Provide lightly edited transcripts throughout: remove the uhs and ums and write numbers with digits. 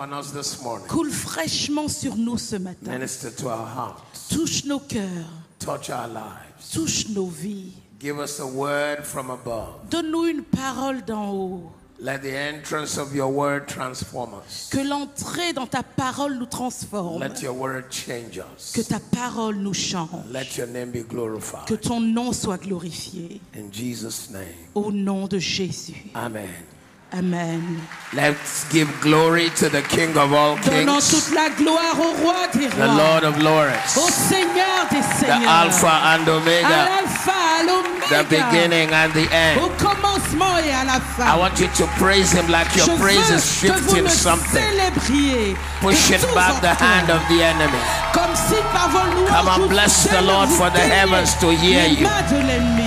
upon us this morning. Coule fraîchement sur nous ce matin. Minister to our hearts. Touche nos cœurs. Touch our lives. Touche nos vies. Give us a word from above. Donne-nous une parole d'en haut. Let the entrance of your word transform us. Que l'entrée dans ta parole nous transforme. Let your word change us. Que ta parole nous change. Let your name be glorified. Que ton nom soit glorifié. In Jesus' name. Au nom de Jésus. Amen. Amen. Let's give glory to the King of all Donnons kings, toute la gloire au roi des the rois, Lord of au lords, Seigneur des the seigneurs, Alpha and à Omega, l'alpha, à the l'oméga, beginning and the au end. commencement et à la I fin. want you to praise him like your Je praise veux is que vous shifting le something, célébriez, pushing de tous back the ordres, hand of the enemy. comme si par vos louanges Come on, vous bless the Lord vous for the teniez heavens to hear les you. mains de l'ennemi.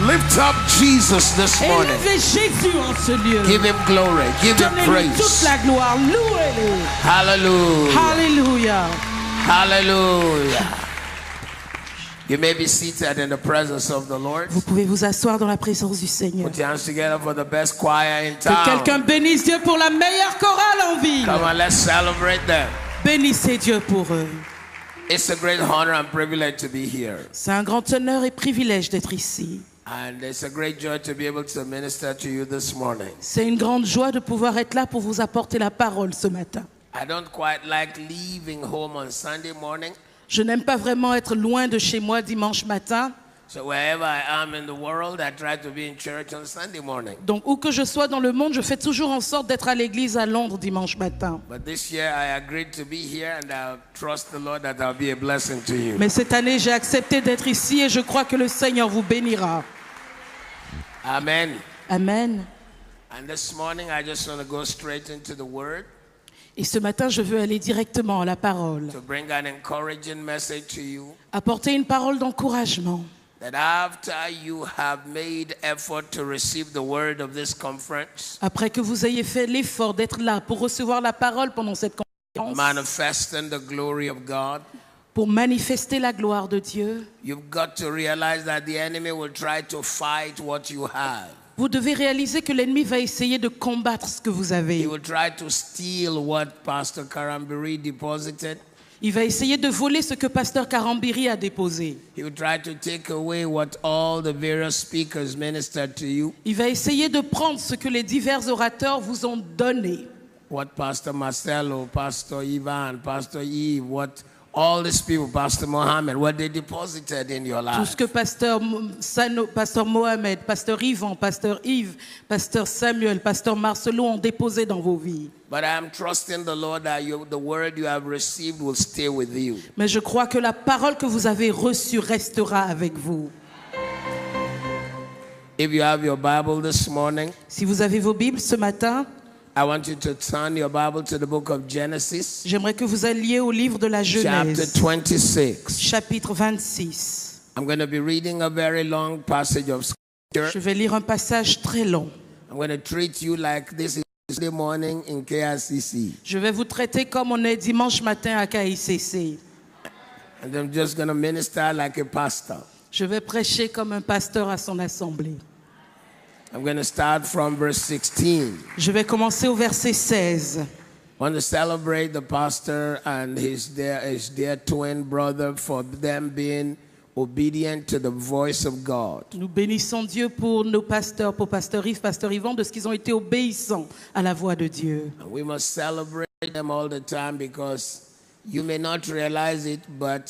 Lift up Jesus this morning. Élevez Jésus en ce lieu. Give him glory. Give him Donnez-lui toute praise. la gloire. Louez-le. Hallelujah. Alléluia. Hallelujah. You may be seated in the presence of the Lord. Vous pouvez vous asseoir dans la présence du Seigneur. Put your hands together for the best choir in Que quelqu'un town. bénisse Dieu pour la meilleure chorale en ville. Come on, let's celebrate them. Bénissez Dieu pour eux. It's a great honor and privilege to be here. C'est un grand honneur et privilège d'être ici. And it's a great joy to be able to minister to you this morning. C'est une grande joie de pouvoir être là pour vous apporter la parole ce matin. I don't quite like leaving home on Sunday morning. Je n'aime pas vraiment être loin de chez moi dimanche matin. So wherever I am in the world, I try to be in church on Sunday morning. Donc où que je sois dans le monde, je fais toujours en sorte d'être à l'église à Londres dimanche matin. But this year I agreed to be here and I trust the Lord that I'll be a blessing to you. Mais cette année, j'ai accepté d'être ici et je crois que le Seigneur vous bénira. Amen. Amen. And this morning I just want to go straight into the word Et ce matin, je veux aller directement à la parole. to bring an encouraging message to you. Apporter une parole d'encouragement. That after you have made effort to receive the word of this conference, Après que vous ayez fait l'effort d'être là pour recevoir la parole pendant cette conférence, manifesting the glory of God, pour manifester la gloire de Dieu, you've got to realize that the enemy will try to fight what you have. vous devez réaliser que l'ennemi va essayer de combattre ce que vous He avez. will try to steal what Pastor Karambiri deposited. Il va essayer de voler ce que Pasteur Karambiri a déposé. He will try to take away what all the various speakers ministered to you. Il va essayer de prendre ce que les divers orateurs vous ont donné. What Pastor Marcelo, Pastor Ivan, Pastor Eve, what all these people, Pastor Mohammed, what they deposited in your Tout life. ce que Pasteur Mohamed, Pasteur Ivan, Pasteur Yves, Pasteur Samuel, Pasteur Marcelo ont déposé dans vos vies. But I am trusting the Lord that the word you have received will stay with you. Mais je crois que la parole que vous avez reçue restera avec vous. If you have your Bible this morning, Si vous avez vos Bibles ce matin, I want you to turn your Bible to the book of Genesis, j'aimerais que vous alliez au livre de la chapter Genèse, 26. chapitre 26. I'm going to be reading a very long passage of scripture. Je vais lire un passage très long. I'm going to treat you like this is Tuesday morning in KICC. Je vais vous traiter comme on est dimanche matin à KICC. And I'm just going to minister like a pastor. Je vais prêcher comme un pasteur à son assemblée. I'm going to start from verse 16. Je vais commencer au verset 16. I want to celebrate the pastor and his dear twin brother for them being obedient to the voice of God. Nous bénissons Dieu pour nos pasteurs, pour Pasteur Yves, Pasteur Yvon, de ce qu'ils ont été obéissants à la voix de Dieu. And we must celebrate them all the time because you may not realize it, but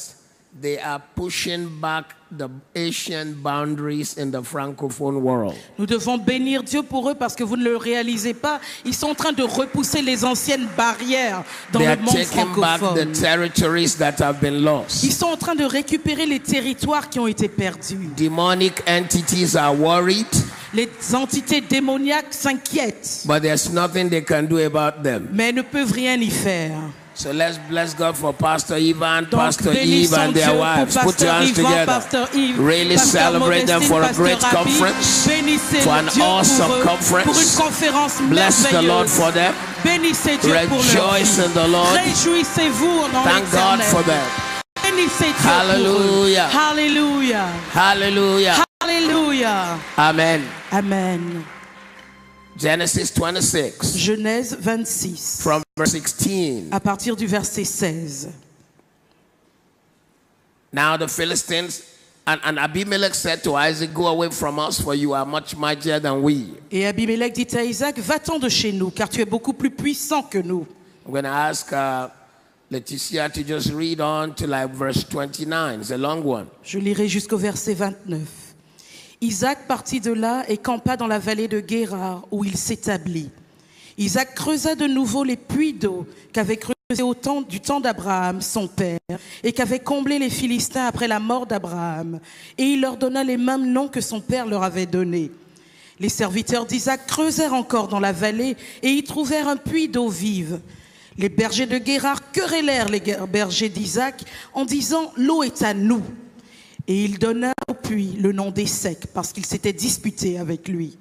they are pushing back the Asian boundaries in the Francophone world. Nous devons bénir Dieu pour eux parce que vous ne le réalisez pas. Ils sont en train de repousser les anciennes barrières dans They le are monde taking back the francophone. territories that have been lost. Ils sont en train de récupérer les territoires qui ont été perdus. Demonic entities are worried, Les entités démoniaques s'inquiètent, but there's nothing they can do about them. mais elles ne peuvent rien y faire. So let's bless God for Pastor Ivan, Donc, Pastor Eve bénissons and Dieu their pour wives. Put your Pasteur hands Yvan, together. Pasteur Yves, Really Pasteur celebrate them for a Modestine, great Pasteur Rabi. conference, Bénissez for an Dieu awesome pour eux, conference. pour une conférence Bless the Lord merveilleuse. for them. Bénissez Dieu pour leur Rejoice vie. in the Lord. Réjouissez-vous dans Thank God l'Éternel. for them. Bénissez Dieu pour Hallelujah. eux. Hallelujah. Hallelujah. Hallelujah. Amen. Amen. Genesis 26, Genèse 26, from verse 16. à partir du verset 16. Now the Philistines, and Abimelech said to Isaac, go away from us, for you are much mightier than we. Et Abimelech dit à Isaac, va-t'en de chez nous, car tu es beaucoup plus puissant que nous. I'm going to ask Laetitia to just read on to like verse 29. It's a long one. Je lirai jusqu'au verset 29. Isaac partit de là et campa dans la vallée de Guérar, où il s'établit. Isaac creusa de nouveau les puits d'eau qu'avait creusé du temps d'Abraham, son père, et qu'avaient comblé les Philistins après la mort d'Abraham. Et il leur donna les mêmes noms que son père leur avait donnés. Les serviteurs d'Isaac creusèrent encore dans la vallée et y trouvèrent un puits d'eau vive. Les bergers de Guérar querellèrent les bergers d'Isaac en disant « L'eau est à nous ». Et il donna au puits le nom d'Essek parce qu'il s'était disputé avec lui.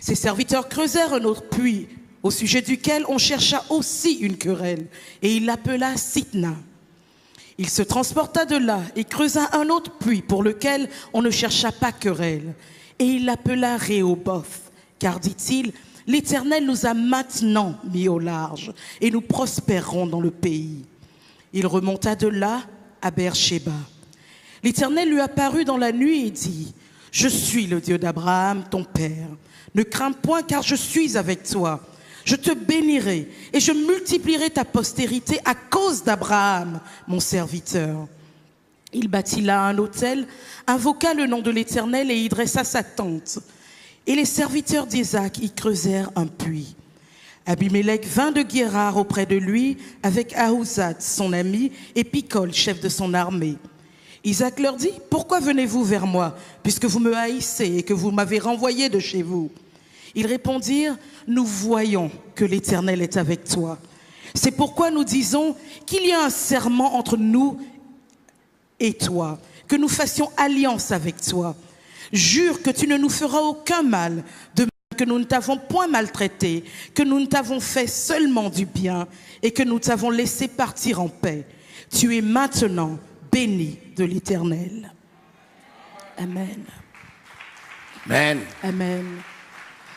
Ses serviteurs creusèrent un autre puits au sujet duquel on chercha aussi une querelle, et il l'appela Sitna. Il se transporta de là et creusa un autre puits pour lequel on ne chercha pas querelle, et il l'appela Rehoboth, car, dit-il, l'Éternel nous a maintenant mis au large, et nous prospérerons dans le pays. Il remonta de là à Beersheba. L'Éternel lui apparut dans la nuit et dit, « Je suis le Dieu d'Abraham, ton père. Ne crains point, car je suis avec toi. Je te bénirai et je multiplierai ta postérité à cause d'Abraham, mon serviteur. » Il bâtit là un autel, invoqua le nom de l'Éternel et y dressa sa tente. Et les serviteurs d'Isaac y creusèrent un puits. Abimelech vint de Guérar auprès de lui avec Ahuzat, son ami, et Picol, chef de son armée. Isaac leur dit, « Pourquoi venez-vous vers moi, puisque vous me haïssez et que vous m'avez renvoyé de chez vous ?» Ils répondirent, « Nous voyons que l'Éternel est avec toi. C'est pourquoi nous disons qu'il y a un serment entre nous et toi, que nous fassions alliance avec toi. Jure que tu ne nous feras aucun mal, de même que nous ne t'avons point maltraité, que nous ne t'avons fait seulement du bien et que nous t'avons laissé partir en paix. Tu es maintenant béni de l'Éternel. » Amen. Amen. Amen.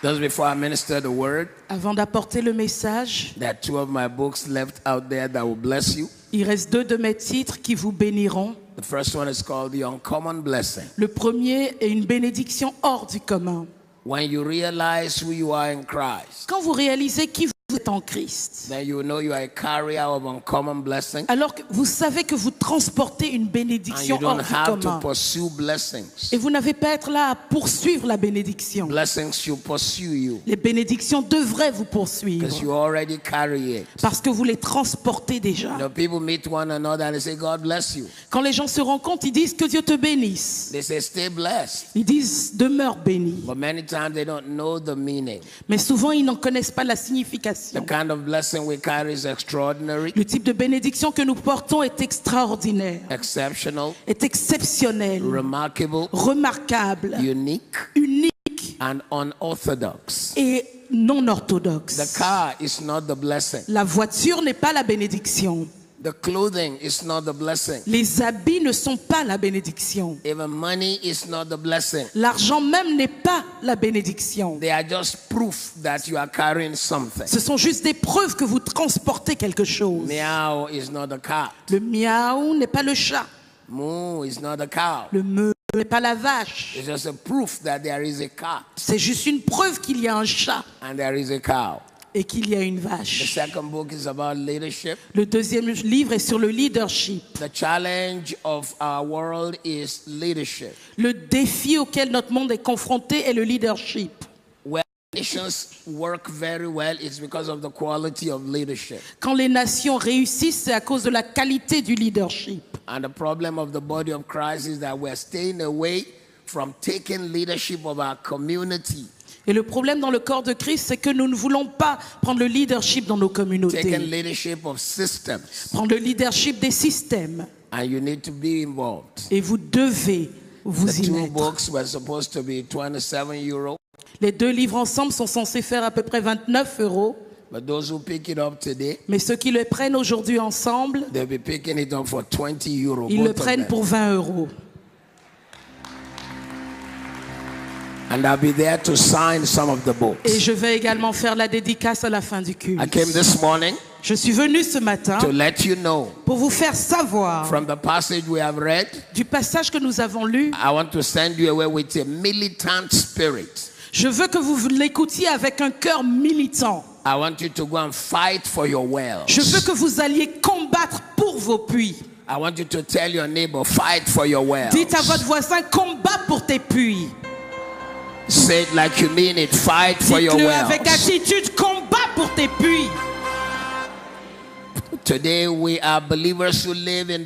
Just before I minister the word, Avant d'apporter le message, there are two of my books left out there that will bless you. il reste 2 de mes titres qui vous béniront. The first one is called The Uncommon Blessing. Le premier est une bénédiction hors du commun. When you realize who you are in Christ, Quand vous réalisez qui vous êtes en Christ, then you know you are a carrier of uncommon blessing, alors que vous savez que vous transportez une and you bénédiction hors don't du have to commun. pursue blessings. Et vous n'avez pas à être là à poursuivre la bénédiction. Blessings should pursue you Les bénédictions devraient vous because poursuivre you already carry it. parce que vous les transportez déjà. You know, people meet one another and they say, God bless you. Quand les gens se rencontrent, ils disent que Dieu te bénisse. They say, stay blessed. Ils disent demeure béni. But many times they don't know the meaning. Mais souvent, ils n'en connaissent pas la The signification. kind of blessing we carry is extraordinary, Le type de bénédiction que nous portons est extraordinaire, exceptional, est exceptionnel, remarkable, remarquable, unique, unique and unorthodox. et non The orthodoxe. car is not the blessing. La voiture n'est pas la bénédiction. The clothing is not the blessing. Les habits ne sont pas la bénédiction. Even money is not the blessing. L'argent même n'est pas la bénédiction. They are just proof that you are carrying something. Ce sont juste des preuves que vous transportez quelque chose. Meow is not the cat. Le miaou n'est pas le chat. Moo is not the cow. Le meu n'est pas la vache. It's just a proof that there is a cat C'est juste une preuve qu'il y a un chat and there is a cow. et qu'il y a une The vache. second book is about leadership. Le deuxième livre est sur le leadership. The challenge of our world is leadership. Le défi auquel notre monde est confronté est le leadership. Where nations work very well, it's because of the quality of leadership. Quand les nations réussissent, c'est à cause de la qualité du leadership. And the problem of the body of Christ is that we're staying away from taking leadership of our community, Et le problème dans le corps de Christ, c'est que nous ne voulons pas prendre le leadership dans nos taking communautés, leadership of systems. prendre le leadership des systèmes. And you need to be involved. Et vous devez vous The y two mettre. books were supposed to be 27 euros, Les 2 livres ensemble sont censés faire à peu près 29 €. but those who pick it up today, Mais ceux qui le prennent aujourd'hui ensemble, they'll be picking it up for 20 euros. ils le both of prennent them. pour 20 €. And I'll be there to sign some of the books. Et je vais également faire la dédicace à la fin du culte. I came this morning Je suis venu ce matin to let you know pour vous faire savoir from the passage we have read, du passage que nous avons lu. I want to send you away with a militant spirit. Je veux que vous l'écoutiez avec un cœur militant. I want you to go and fight for your wells. Je veux que vous alliez combattre pour vos puits. I want you to tell your neighbor, fight for your wells. Dites à votre voisin, combat pour tes puits. Say it like you mean it, fight for your Dites-le wells. avec attitude, combat pour tes puits. Today we are believers who live in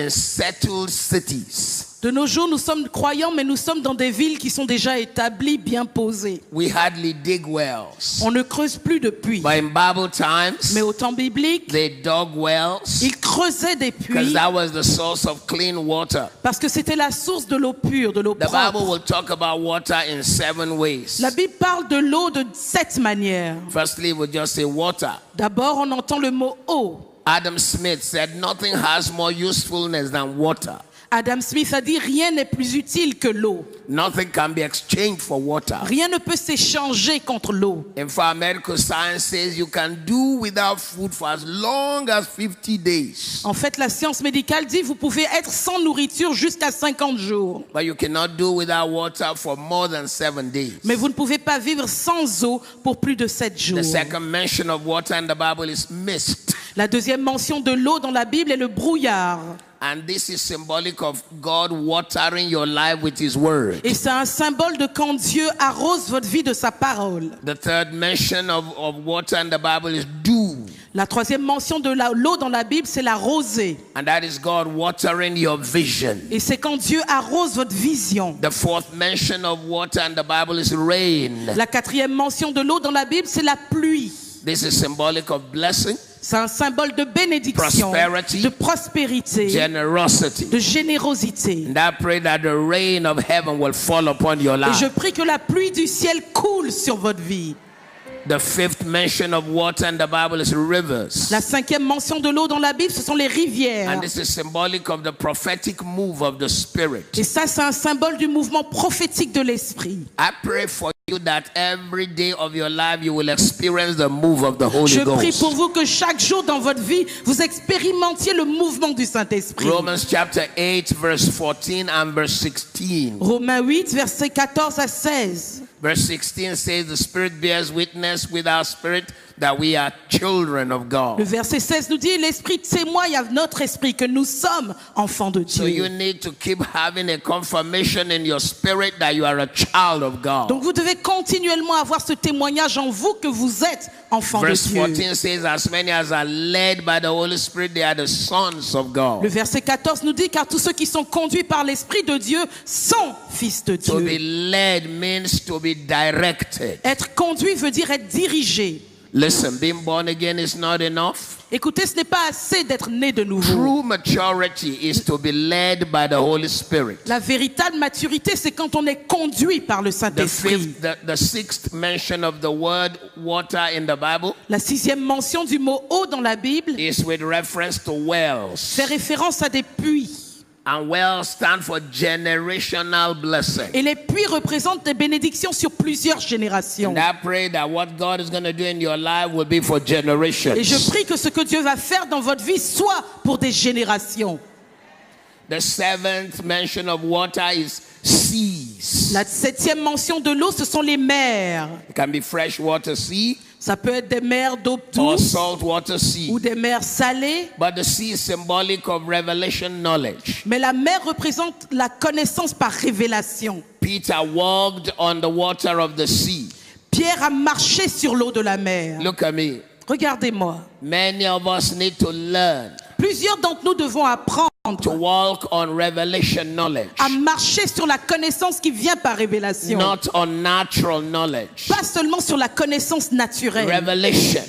settled cities. De nos jours, nous sommes croyants, mais nous sommes dans des villes qui sont déjà établies, bien posées. We hardly dig wells. On ne creuse plus de puits. But in Bible times, Mais au temps biblique, they dug wells ils creusaient des because puits that was the source of clean water. parce que c'était la source de l'eau pure, de l'eau The Bible propre. will talk about water in 7 ways. La Bible parle de l'eau de 7 manières. Firstly, we'll just say water. D'abord, on entend le mot eau. Adam Smith said nothing has more usefulness than water. Adam Smith a dit rien n'est plus utile que l'eau. Nothing can be exchanged for water. Rien ne peut s'échanger contre l'eau. In fact, medical science says you can do without food for as long as 50 days. En fait, la science médicale dit vous pouvez être sans nourriture jusqu'à 50 jours. But you cannot do without water for more than 7 days. Mais vous ne pouvez pas vivre sans eau pour plus de 7 jours. The second mention of water in the Bible is mist. La deuxième mention de l'eau dans la Bible est le brouillard. And this is symbolic of God watering your life with His word. Et c'est un symbole de quand Dieu arrose votre vie de sa parole. The third mention of water in the Bible is dew. La troisième mention de l'eau dans la Bible, c'est la rosée. And that is God watering your vision. Et c'est quand Dieu arrose votre vision. The fourth mention of water in the Bible is rain. La quatrième mention de l'eau dans la Bible, c'est la pluie. This is symbolic of blessing, C'est un symbole de bénédiction, prosperity, de prospérité, generosity. de générosité. And I pray that the rain of heaven will fall upon your Et je life. prie que la pluie du ciel coule sur votre vie. The fifth mention of water in the Bible is rivers. La cinquième mention de l'eau dans la Bible, ce sont les rivières. And this is symbolic of the prophetic move of the Spirit. Et ça, c'est un symbole du mouvement prophétique de l'Esprit. I pray for you that every day of your life you will experience the move of the Holy Je prie Ghost. pour vous que chaque jour dans votre vie, vous expérimentiez le mouvement du Saint-Esprit. Romans chapter 8 verse 14 and verse 16. Romains 8, versets 14 à 16. Verse 16 says the Spirit bears witness with our spirit that we are children of Le God. verset 16 nous dit, l'Esprit témoigne à notre esprit que nous sommes enfants de So you Dieu. need to keep having a confirmation in your spirit that you are a child of God. Donc vous devez continuellement avoir ce témoignage en vous que vous êtes enfants de Verse Dieu. 14 says, as many as are led by the Holy Spirit, they are the sons of Le God. verset 14 nous dit, car tous ceux qui sont conduits par l'Esprit de Dieu sont fils de To be Dieu. led means to be directed. Être conduit veut dire être dirigé. Listen, being born again is not enough. Écoutez, ce n'est pas assez d'être né de nouveau. True maturity is to be led by the Holy Spirit. La véritable maturité, c'est quand on est conduit par le Saint-Esprit. The sixth mention of the word water in the Bible La sixième mention du mot eau dans la Bible is with reference to wells. fait référence à des puits. And wells stand for generational blessing. Et les puits représentent des bénédictions sur plusieurs générations. And I pray that what God is going to do in your life will be for generations. Et je prie que ce que Dieu va faire dans votre vie soit pour des générations. The seventh mention of water is seas. La septième mention de l'eau, ce sont les mers. It can be freshwater sea Ça peut être des mers d'eau or douce saltwater sea. ou des mers salées. But the sea is symbolic of revelation knowledge. Mais la mer représente la connaissance par révélation. Peter walked on the water of the sea. Pierre a marché sur l'eau de la mer. Look at me. Regardez-moi. Many of us need to learn Plusieurs d'entre nous devons apprendre to walk on revelation knowledge, à marcher sur la connaissance qui vient par révélation. not on natural knowledge. Pas seulement sur la connaissance naturelle. Revelation.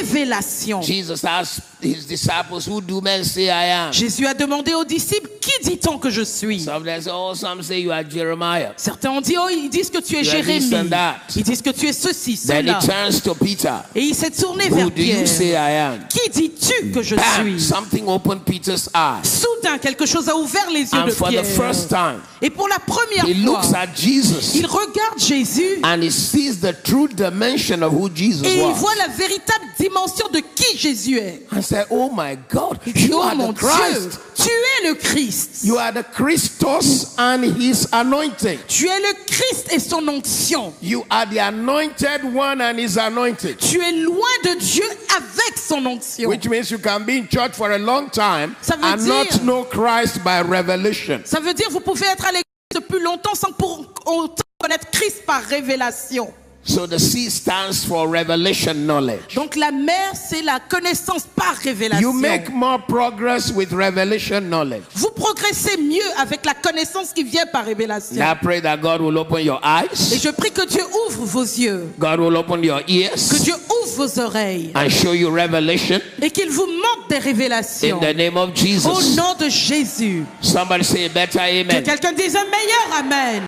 révélation. Jesus asked his disciples, who do men say I am? Jésus a demandé aux disciples, qui dit-on que je suis? Some say, oh, some say you are Jeremiah. Certains ont dit, oh, ils disent que tu es You are this Jérémie. and that. Ils disent que tu es ceci, Then cela. he turns to Peter. Et il s'est tourné Who vers do you say Pierre. I am? Qui dis-tu que je Bam! suis? Something opened Peter's eyes. Soudain, quelque chose a ouvert les yeux And de for the Pierre. first time, Et pour la première he fois, looks at Jesus il regarde Jésus and he sees the true dimension of who Jesus et il was. voit la véritable dimension de qui Jésus est. And say, oh my God, Il dit, you oh are mon the Christ. Dieu, tu es le Christ. You are the Christos and his anointing. Tu es le Christ et son onction. You are the anointed one and his anointing. Tu es loin de Dieu avec son onction. Which means you can be in church for a long time Ça veut and dire- not know Christ by revelation. Ça veut dire que vous pouvez être à l'église depuis longtemps sans pour autant connaître Christ par révélation. So the C stands for revelation knowledge. Donc la mère, c'est la connaissance par révélation. You make more progress with revelation knowledge. Vous progressez mieux avec la connaissance qui vient par révélation. Now I pray that God will open your Et eyes, je prie que Dieu ouvre vos yeux, God will open your que ears Dieu ouvre vos oreilles and show you revelation et qu'il vous montre des in révélations. the name of Au Jesus. nom de Jésus. Somebody say better Que amen. quelqu'un dise un meilleur amen.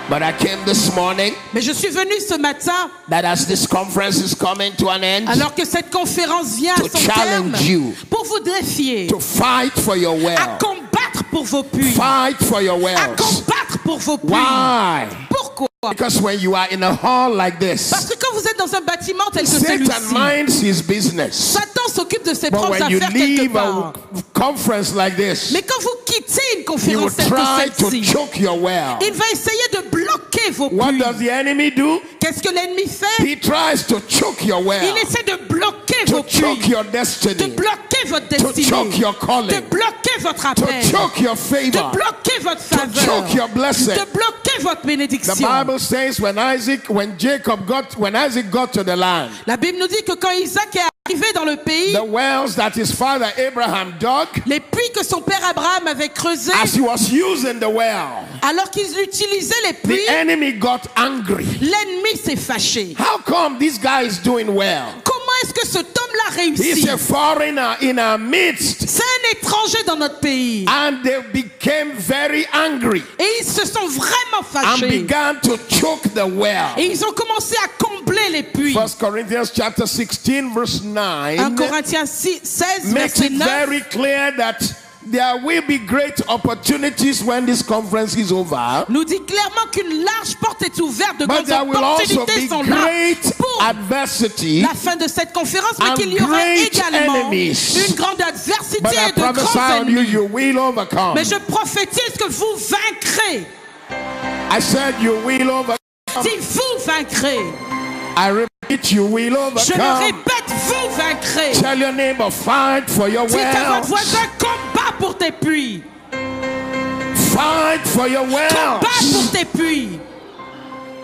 But I came this morning Mais je suis venu ce matin, that as this conference is coming to an end, alors que cette conférence vient à To son terme, challenge you. pour vous défier, to fight for your à well. combattre pour vos puits, Fight for your à wells. combattre pour vos puits. Why? Pourquoi? Because when you are in a hall like Parce this, que quand vous êtes dans un bâtiment tel que Satan celui-ci, minds his business. Satan s'occupe de ses But propres when you affaires quelque leave part. a conference like this, Mais quand vous quittez une he will conférence telle try que to celle-ci, choke your well. il va essayer de bloquer vos What puits. does the enemy do? Qu'est-ce que l'ennemi fait? He tries to choke your well, Il essaie de bloquer to vos choke puits, your de destiny, bloquer votre to destinée, choke your de calling, bloquer votre to appel, choke your de favor, bloquer votre to faveur, choke your blessing. de bloquer votre The bénédiction. Bible says when Isaac got to the land, La Bible nous dit que quand Isaac est arrivé dans le pays, the wells that his father Abraham dug, les puits que son père Abraham avait creusés, as he was using the well, alors qu'ils utilisaient les the puits, enemy got angry. l'ennemi s'est fâché. How come this guy is doing well? Comment est-ce que cet homme-là réussit? He's a foreigner in our midst. C'est un étranger dans notre pays. And they became very angry Et ils se sont vraiment and fâchés. began to choke the well. Et ils ont commencé à combler les puits. 1 Corinthians chapter 16 verse 9 1 Corinthiens 16, makes verset it 9. very clear that there will be great opportunities when this conference is over. Nous dit clairement qu'une large porte est ouverte, de But grandes there will also opportunités be sont là great pour adversity. la fin de cette conférence, mais and qu'il y aura great également enemies. une grande adversité But I et de prophesy grands on you, ennemis. you will overcome. Mais je prophétise que vous vaincrez. I said you will overcome. Si vous vaincrez, I repeat, you will je le overcome. répète, vous vaincrez. Tell your neighbor, fight for your Dites à votre wells. voisin, combat pour tes puits. Fight for your Combat wells. pour tes puits.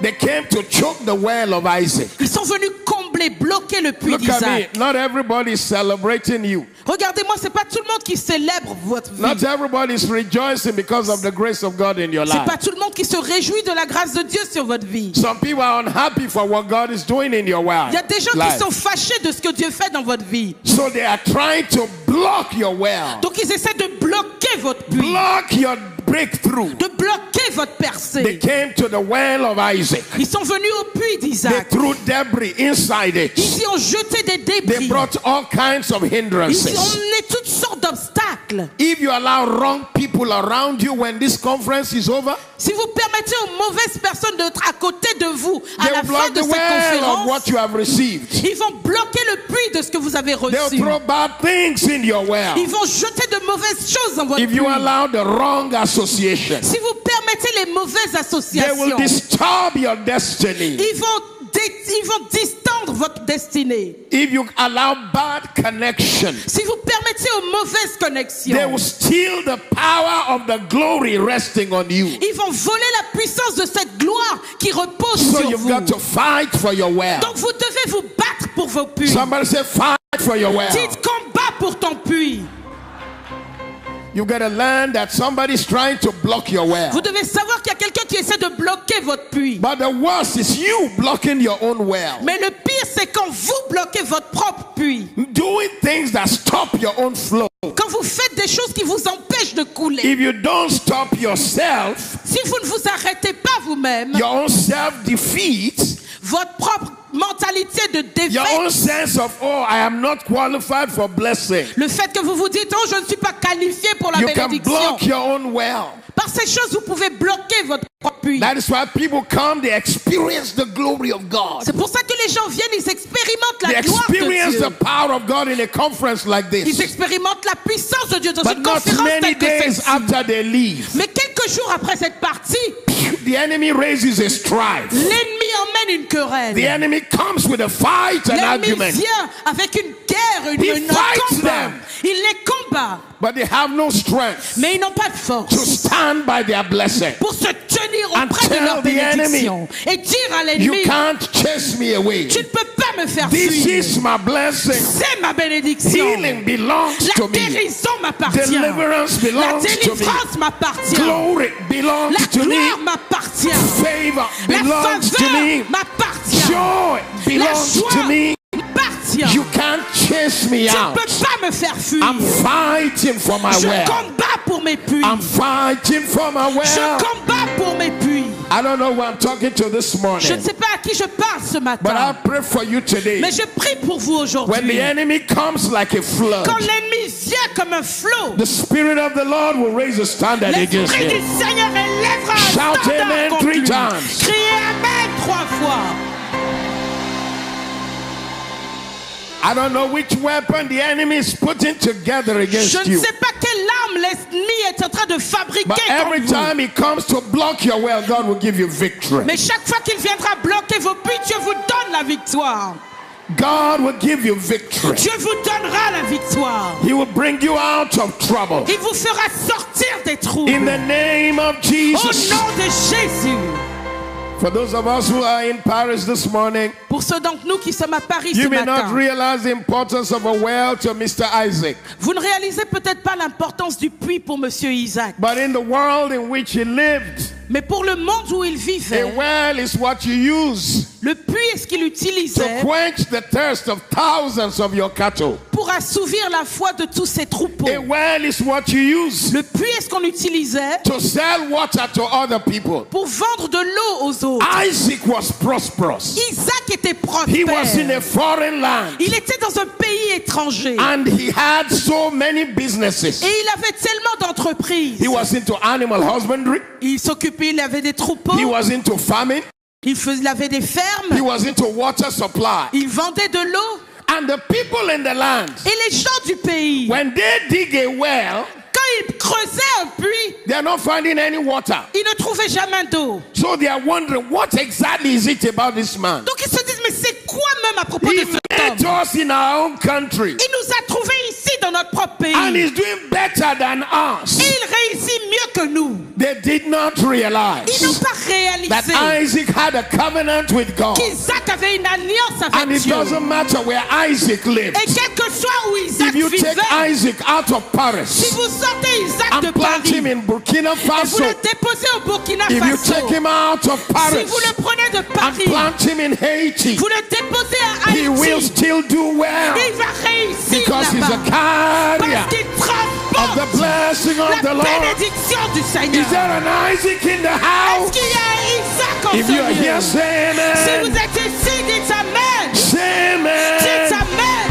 They came to choke the well of Isaac. Ils sont venus combler, bloquer le puits Look at me. d'Isaac. Not everybody is celebrating you. Regardez-moi, c'est pas tout le monde qui célèbre votre vie. Not everybody is rejoicing because of the grace of God in your C'est pas life. tout le monde qui se réjouit de la grâce de Dieu sur votre vie. Some people are unhappy for what God is doing in your Il y a des gens life. qui sont fâchés de ce que Dieu fait dans votre vie. So they are trying to block your well, Donc ils essaient de bloquer votre puits, block your breakthrough. de bloquer votre They percée. came to the well of Isaac. Ils sont venus au puits They d'Isaac. threw debris inside it. Ils y ont jeté des They débris. brought all kinds of Ils y ont hindrances. mené toutes sortes d'obstacles. If you allow wrong people around you when this conference is over, Si vous permettez aux mauvaises personnes d'être à côté de vous à they la will fin block de the cette well of conférence, what you have received. ils vont bloquer le puits de ce que vous avez They'll reçu. throw bad things in your well. Ils vont jeter de mauvaises choses dans votre If you puits. allow the wrong association, Si vous permettez les mauvaises they will associations, disturb your destiny. ils vont distendre votre destinée. If you allow bad connection, Si vous permettez aux mauvaises they connexions, will steal the power of the glory resting on you. ils vont voler la puissance de cette gloire qui repose So sur you've vous. got to fight for your well. Donc vous devez vous battre pour vos puits. Somebody say fight for your well. Dites combat pour ton puits. You got to learn that somebody's trying to block your well. Vous devez savoir qu'il y a quelqu'un qui essaie de bloquer votre puits. But the worst is you blocking your own well. Mais le pire, c'est quand vous bloquez votre propre puits. Doing things that stop your own flow. Quand vous faites des choses qui vous empêchent de couler. If you don't stop yourself, Si vous ne vous arrêtez pas vous-même, your own self-defeat, votre propre mentalité de your own défaite, sense of, oh, I am not qualified for blessing. le fait que vous vous dites, oh, je ne suis pas qualifié pour la You can bénédiction. block your own well. Par ces choses, vous pouvez bloquer votre propre puits. That is why people come, they experience the glory of God. C'est pour ça que les gens viennent, ils expérimentent They la gloire de experience Dieu. the power of God in a conference like Ils this. expérimentent la puissance de Dieu dans But une not conférence many telle que days celle-ci. after they leave, Mais quelques jours après cette partie, the enemy raises a strife. l'ennemi emmène une querelle. The enemy comes with a fight and L'ennemi argument. vient avec une guerre, He un fights combat. them. Il les combat, But they have no strength mais ils n'ont pas de to force stand by their blessing. pour se tenir And auprès de tell leur the bénédiction et dire à You l'ennemi, can't chase me away. tu ne peux pas me faire This fuir. is my blessing. C'est ma bénédiction. Healing belongs La to me. guérison m'appartient. Deliverance La belongs to me. délivrance m'appartient. Glory belongs La to me. gloire m'appartient. Favor La belongs to faveur me. m'appartient. Joy belongs joie to me. m'appartient. You can't chase me Tu ne out. peux pas me faire fuir. I'm fighting for my Je well. combats pour mes puits. I'm fighting for my Je well. combats pour mes puits. I don't know who I'm talking to this Je ne morning, sais pas à qui je parle ce but I matin, pray for you today. mais je prie pour vous When aujourd'hui. the enemy comes like a flood, Quand l'ennemi vient comme un flot, the Spirit of the Lord will raise a standard against l'Esprit du him. Seigneur élèvera un Shout standard amen contre 3 lui. times. Criez Amen 3 fois. I don't know which weapon the enemy is putting together Je against ne you, sais pas quelle arme l'ennemi est en train de fabriquer but every contre vous. time he comes to block your well, God will give you victory. Mais chaque fois qu'il viendra bloquer vos buts, Dieu vous donne la victoire. God will give you victory. Dieu vous donnera la victoire. He will bring you out of trouble. Il vous fera sortir des troubles. In the name of Au Jesus. nom de Jésus. For those of us who are in Paris this morning, Pour ceux d'entre nous qui sommes à Paris ce you may not matin, realize the importance of a well to Mr. Isaac. vous ne réalisez peut-être pas l'importance du puits pour Monsieur Isaac. But in the world in which he lived, Mais pour le monde où il a vivait, well is what you use le puits est ce qu'il to utilisait quench the thirst of thousands of your cattle. pour assouvir la foi de tous ses troupeaux. A well is what you use Le puits est ce qu'on utilisait to sell water to other people. pour vendre de l'eau aux autres. Isaac was prosperous. Isaac était He was in prospère. a foreign land Il était dans un pays étranger. and he had so many businesses. Et il avait tellement d'entreprises. He was into animal husbandry. Il s'occupait, il avait des troupeaux. He was into farming. Il avait des He fermes. was into water supply. Il vendait de l'eau. And the people in the land, Et les gens du pays, when they dig a well, quand ils creusaient un puits, they're not finding any water. ils ne trouvaient jamais d'eau. So they are wondering, what exactly is it about this man? Donc ils se disent, mais c'est quoi même à propos He de cet met homme? us in our own country. Il nous a trouvés ici dans notre propre pays. And he's doing better than us. Et il réussit mieux que nous. They did not Ils realize n'ont pas that réalisé Isaac had a covenant with God. qu'Isaac avait une alliance And avec it Dieu. doesn't matter where Isaac lived. Et quel que soit où Isaac If you take vivait, Isaac out of si Paris vous sortez Isaac de and plant Paris him in Burkina et vous Faso, le déposez au Burkina if you Faso, take him out of si Paris vous le prenez de and Paris, plant him in Haiti, vous le déposez à he will Haïti, still do well il va réussir because he's là-bas. a carrier Parce qu'il of the transporte blessing of the la Lord. bénédiction du Seigneur. Is there an Isaac in the Est-ce house? qu'il y a un Isaac en If ce you are lieu? here, say Si amen. vous êtes ici, dites Amen. Say Dites amen. Amen.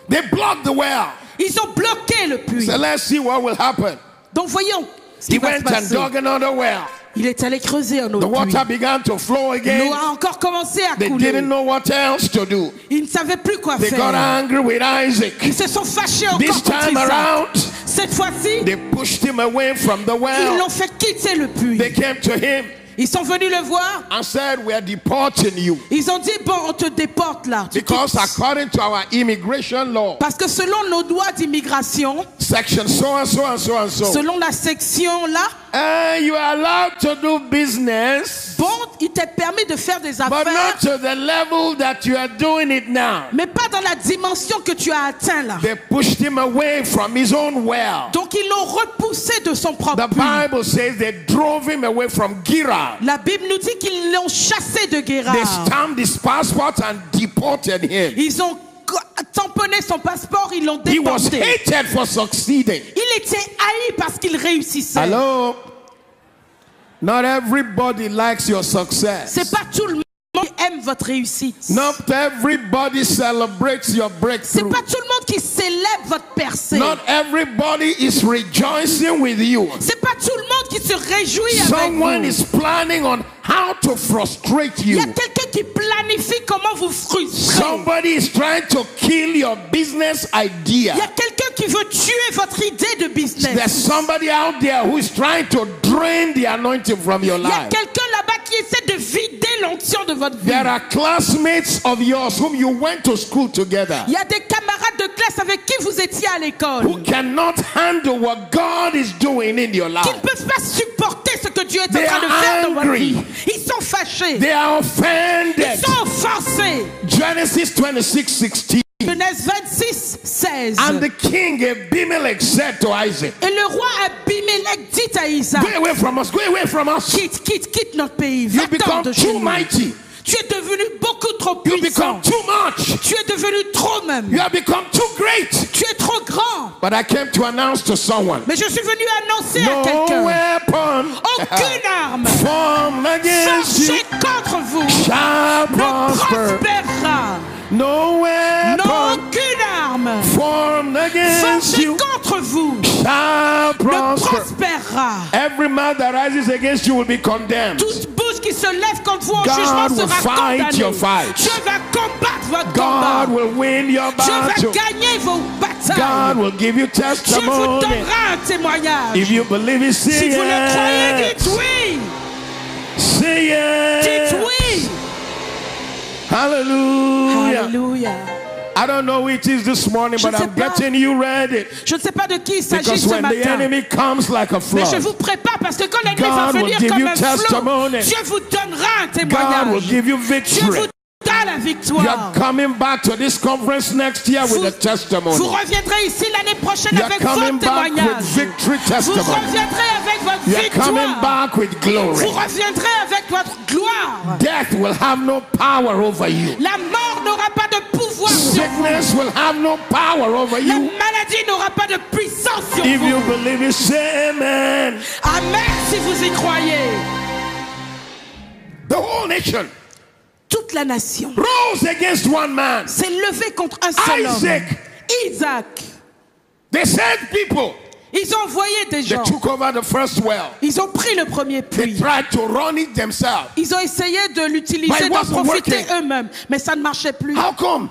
They blocked the well. Ils ont bloqué le puits. So let's see what will happen. Donc voyons ce He qui va se went and passer. dug another well. Il est allé creuser un The autre puits. water began to flow again. L'eau a encore commencé à They couler. didn't know what else to do. Ils ne savaient plus quoi They got faire. angry with Isaac. Ils se sont fâchés encore This contre time Isaac. around, Cette fois-ci, they pushed him away from the ils well. l'ont fait quitter le puits. They came to him Ils sont venus le voir. and said, we are deporting you Ils ont dit, bon, on te déporte là. Tu because quittes. according to our immigration law, Parce que selon nos lois d'immigration, section so and so and so and so, selon la section là, You are allowed to do business, Bon, il t'est permis de faire des but not affaires, to the level that you are doing it now. mais pas dans la dimension que tu as atteint là. They pushed him away from his own well. Donc ils l'ont repoussé de son propre The puits. Bible says they drove him away from Gerar. La Bible nous dit qu'ils l'ont chassé de They Guérard. stamped his passport and deported him. Ils ont tamponné son passeport, ils l'ont He was déporté. hated for succeeding. Il était haï parce qu'il réussissait. Hello? Not everybody likes your success. C'est pas tout le monde qui aime votre réussite. Not everybody celebrates your C'est breakthrough. pas tout le monde qui célèbre votre percée. Not everybody is rejoicing with you. C'est pas tout le monde qui se réjouit avec Someone vous. is planning on how to frustrate Il y you. a quelqu'un qui planifie comment vous frustrer. Somebody is trying to kill your business idea. Il y a quelqu'un qui veut tuer votre idée de business. There's somebody out there who is trying to drain the anointing from your Il y a life. quelqu'un là-bas qui essaie de vider l'onction de votre vie. There are classmates of yours whom you went to school together Il y a des camarades de classe avec qui vous étiez à l'école who cannot handle what God is doing in your qui ne life. peuvent pas supporter ce que Dieu est They en train de are faire dans votre angry. vie. Ils sont fâchés. They are Ils offended. sont offensés. Genesis 26:16. Genèse 26, 16. And the king Abimelech said to Isaac, Et le roi Abimelech dit à Isaac, go away from us, go away from us. quitte notre pays. You Va-t'en become de chez too nous. mighty. Tu es devenu beaucoup trop You puissant. become too much. Tu es devenu trop même. You have become too great. Tu es trop grand. But I came to announce to someone, Mais je suis venu annoncer à no quelqu'un. weapon Aucune arme formed against you forgée contre vous shall ne prosper. prospérera. No Non, weapon aucune arme formed against forgée you contre vous shall ne prosper. prospérera. Every mouth that rises against you will be condemned. Toute bouche qui se lève contre vous en God jugement will sera fight condamnée. your fight. Dieu va combattre votre combat. God will win your Dieu va battle. gagner vos God batailles. will give you Dieu vous testimony. donnera un témoignage. If you believe it, Si say vous le croyez, yes. dites oui. Say yes. Dites oui. Hallelujah. Alléluia. I don't know who it is this morning, Je but ne sais I'm pas. getting you ready. Je ne sais pas de qui il s'agit Because ce when the matin. enemy comes like a Mais je flood, vous prépare parce que quand l'ennemi va God will venir give comme you un flot, testimony. Dieu vous donnera un God will témoignage. give you Dieu victory. vous donnera la You victoire. are coming back to this conference next year with a Vous testimony. reviendrez ici l'année prochaine You are avec coming votre back with témoignage. victory Vous testimony. reviendrez avec votre You are coming victoire. back with Vous glory. reviendrez avec votre gloire. Death will have no power over you. La mort n'aura pas de pouvoir sur vous. Sickness will have no power over La you. maladie n'aura pas de puissance sur If you vous. believe it, say amen. Amen si vous y croyez. The whole nation Toute la nation rose against one man, s'est levée contre un seul Isaac. homme. Isaac. They sent people. Ils ont envoyé des They gens. took over the first well. Ils ont pris le premier They puits. tried to run it themselves. Ils ont essayé de But l'utiliser, it d'en wasn't profiter working. eux-mêmes. Mais ça ne marchait plus. How come?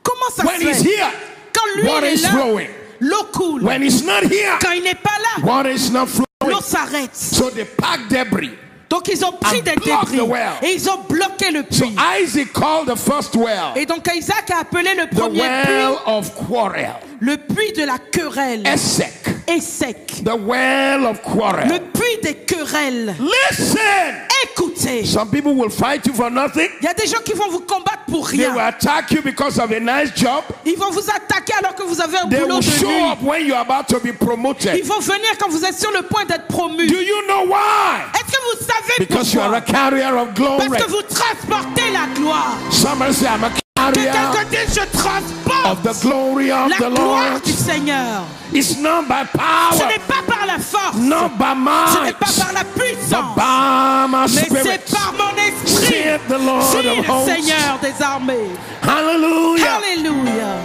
Comment ça When se he's fait? here, Quand lui il water est is là, flowing. l'eau coule. When he's not here, Quand il n'est pas là, water is not flowing. l'eau s'arrête. So they packed debris. Donc ils ont pris And des blocked débris the well. et ils ont bloqué le So puits. Isaac called the first well Et donc Isaac a appelé le the premier well puits of quarrel. le puits de la querelle. Essek. Et sec. The well of Le quarrel. puits des querelles. Listen. Écoutez, Some people will fight you for nothing. il y a des gens qui vont vous combattre pour They will rien. attack you because of a nice job. Ils vont vous attaquer alors que vous avez un They boulot will de show nuit. up when you're about to be Ils promoted. vont venir quand vous êtes sur le point d'être promu. Do you know why? Est-ce que vous savez Because you are a pourquoi? carrier of glory. Parce que vous transportez la gloire. Somebody say, I'm a Que quelqu'un carrier dise, je of transporte the glory of la the gloire Lord. du Seigneur. It's not by Ce power, n'est pas par la force. not by Ce n'est might, pas par la but puissance. by my Mais c'est spirit. par mon esprit. Saith the Lord Dit of le hosts. Seigneur des armées. Hallelujah. Alléluia.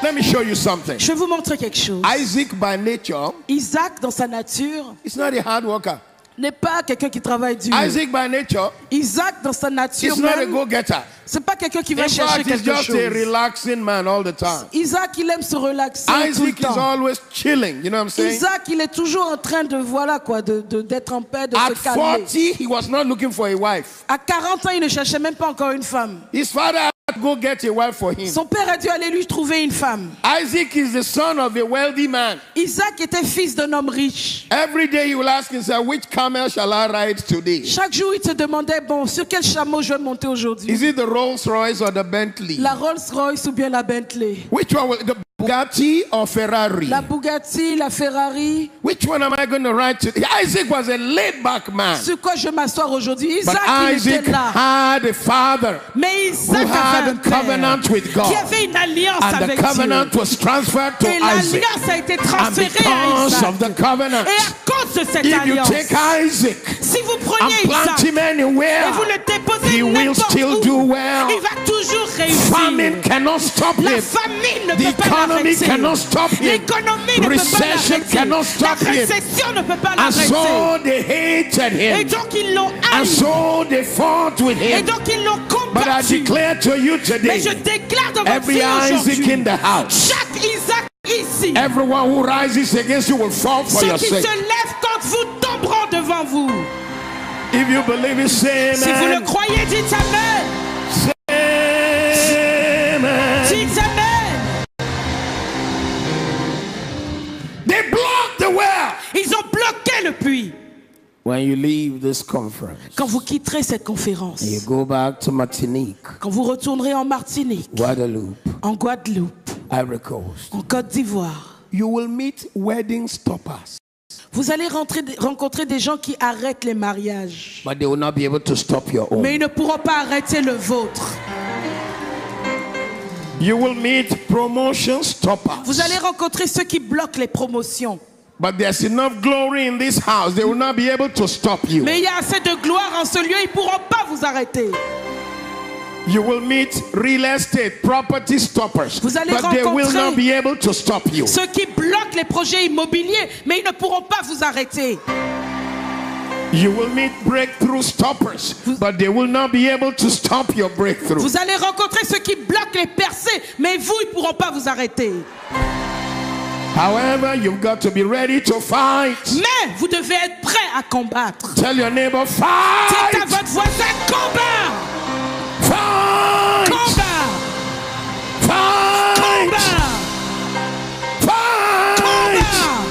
Let me show you something. Je vais vous montrer quelque chose. Isaac, by nature, Isaac, dans sa nature, is not a hard worker. n'est pas quelqu'un qui travaille dur. Isaac, by nature, Isaac, dans sa nature is not a même, go-getter. c'est pas quelqu'un qui va In chercher fact, he's quelque just a chose. relaxing man all the time. Isaac, il aime se relaxer tout le Isaac is temps. always chilling. You know what I'm saying? Isaac, il est toujours en train de, voilà quoi, d'être en paix, de At se calmer. 40, he was not looking for a wife. À 40 ans, il ne cherchait même pas encore une femme. His father had go get a wife for him. Son père a dû aller lui trouver une femme. Isaac is the son of a wealthy man. Isaac était fils d'un homme riche. Every day he will ask himself, which camel shall I ride today? Chaque jour, il se demandait, bon, sur quel chameau je vais monter aujourd'hui? Is it the Rolls Royce or the Bentley? La Rolls Royce ou bien la Bentley? Which one will, the Bugatti or Ferrari? La Bugatti, la Ferrari? Which one am I going to ride today? Isaac was a laid-back man. Sur quoi je m'asseoir aujourd'hui? But Isaac, il Isaac était là. had a father Mais who Isaac had avait a un père covenant with God. qui avait une alliance And the avec covenant Dieu. was transferred to Et Isaac. l'alliance a été And transférée à because Isaac. of the covenant, Et à cause de cette if you alliance, take Isaac si vous and preniez plant Isaac him et anywhere, vous le déposez he will n'importe still où, do well. il va toujours réussir. Famine cannot stop La him. famine ne The peut pas economy l'arrêter. cannot stop him. L'économie ne peut pas Recession l'arrêter. cannot La stop him. récession ne peut pas And l'arrêter. so they hated Et him. donc ils l'ont And haï. so they fought with Et him. donc ils l'ont But I combattu. declare to you Mais today, je déclare devant every vous Isaac aujourd'hui, in the house, chaque Isaac ici, everyone who rises against you will fall for ceux your qui sake. se lèvent contre vous tomberont devant vous. If you believe it, say Si vous le amen. croyez, dites Amen. Say amen. Dites Amen. They blocked the well. Ils ont bloqué le puits. When you leave this conference, Quand vous quitterez cette conférence, you go back to Martinique, quand vous retournerez en Martinique, Guadeloupe, en Guadeloupe, Ivory Coast, en Côte d'Ivoire, you will meet wedding stoppers, vous allez rencontrer des gens qui arrêtent les mariages. but they will not be able to stop your own. Mais ils ne pourront pas arrêter le vôtre. You will meet promotion stoppers, Vous allez rencontrer ceux qui bloquent les promotions. but there's enough glory in this house. They will not be able to stop you. Mais il y a assez de gloire en ce lieu, ils ne pourront pas vous arrêter. You will meet real estate property stoppers, Vous allez but they will rencontrer not be able to stop you. Ceux qui bloquent les projets immobiliers, mais ils ne pourront pas vous arrêter. You will meet breakthrough stoppers, but they will not be able to stop your breakthrough. Vous allez rencontrer ceux qui bloquent les percées, mais vous, ils ne pourront pas vous arrêter. However, you've got to be ready to fight. Mais vous devez être prêt à combattre. Tell your neighbor, Dites à fight! votre voisin, combat! Fight! Combat! Fight! Combat! Fight! Combat!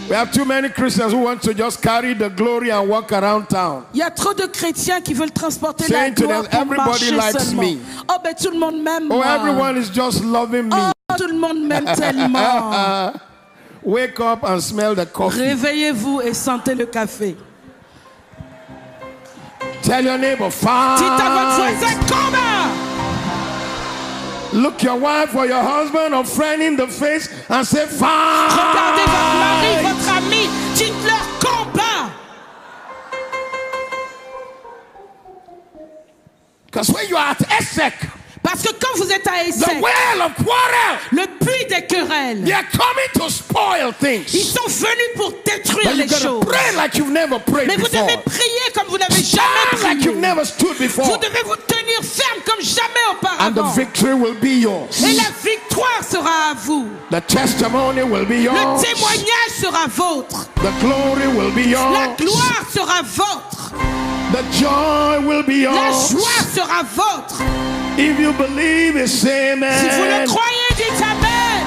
We have too many Christians who want to just carry the glory and walk around town. Il y a trop de chrétiens qui veulent transporter la Saying to gloire them, pour everybody marcher likes seulement. me. Oh ben tout le monde m'aime Oh, moi. everyone is just loving me. Oh, tout le monde m'aime tellement. Wake up and smell the coffee. Réveillez-vous et sentez le café. Tell your neighbor, Dites à votre fight! voisin, combat! Look your wife or your husband or friend in the face and say, Regardez votre mari, fight! votre ami, dites-leur combat! Because when you are at Essex, Parce que quand vous êtes à the Essek, well of quarrel, le puits des querelles, they are coming to spoil ils things. sont venus pour détruire But you les gotta choses. pray like you've never prayed Mais vous before. devez prier comme vous n'avez Stand jamais like you've prié. never stood Vous before. devez vous tenir ferme comme jamais And the auparavant. victory will be Et yours. la victoire sera à vous. The testimony will be Le yours. témoignage sera vôtre. The glory will be La yours. gloire sera vôtre. The joy will be La yours. joie sera vôtre. If you believe it, say Si vous le amen. croyez, dites Amen.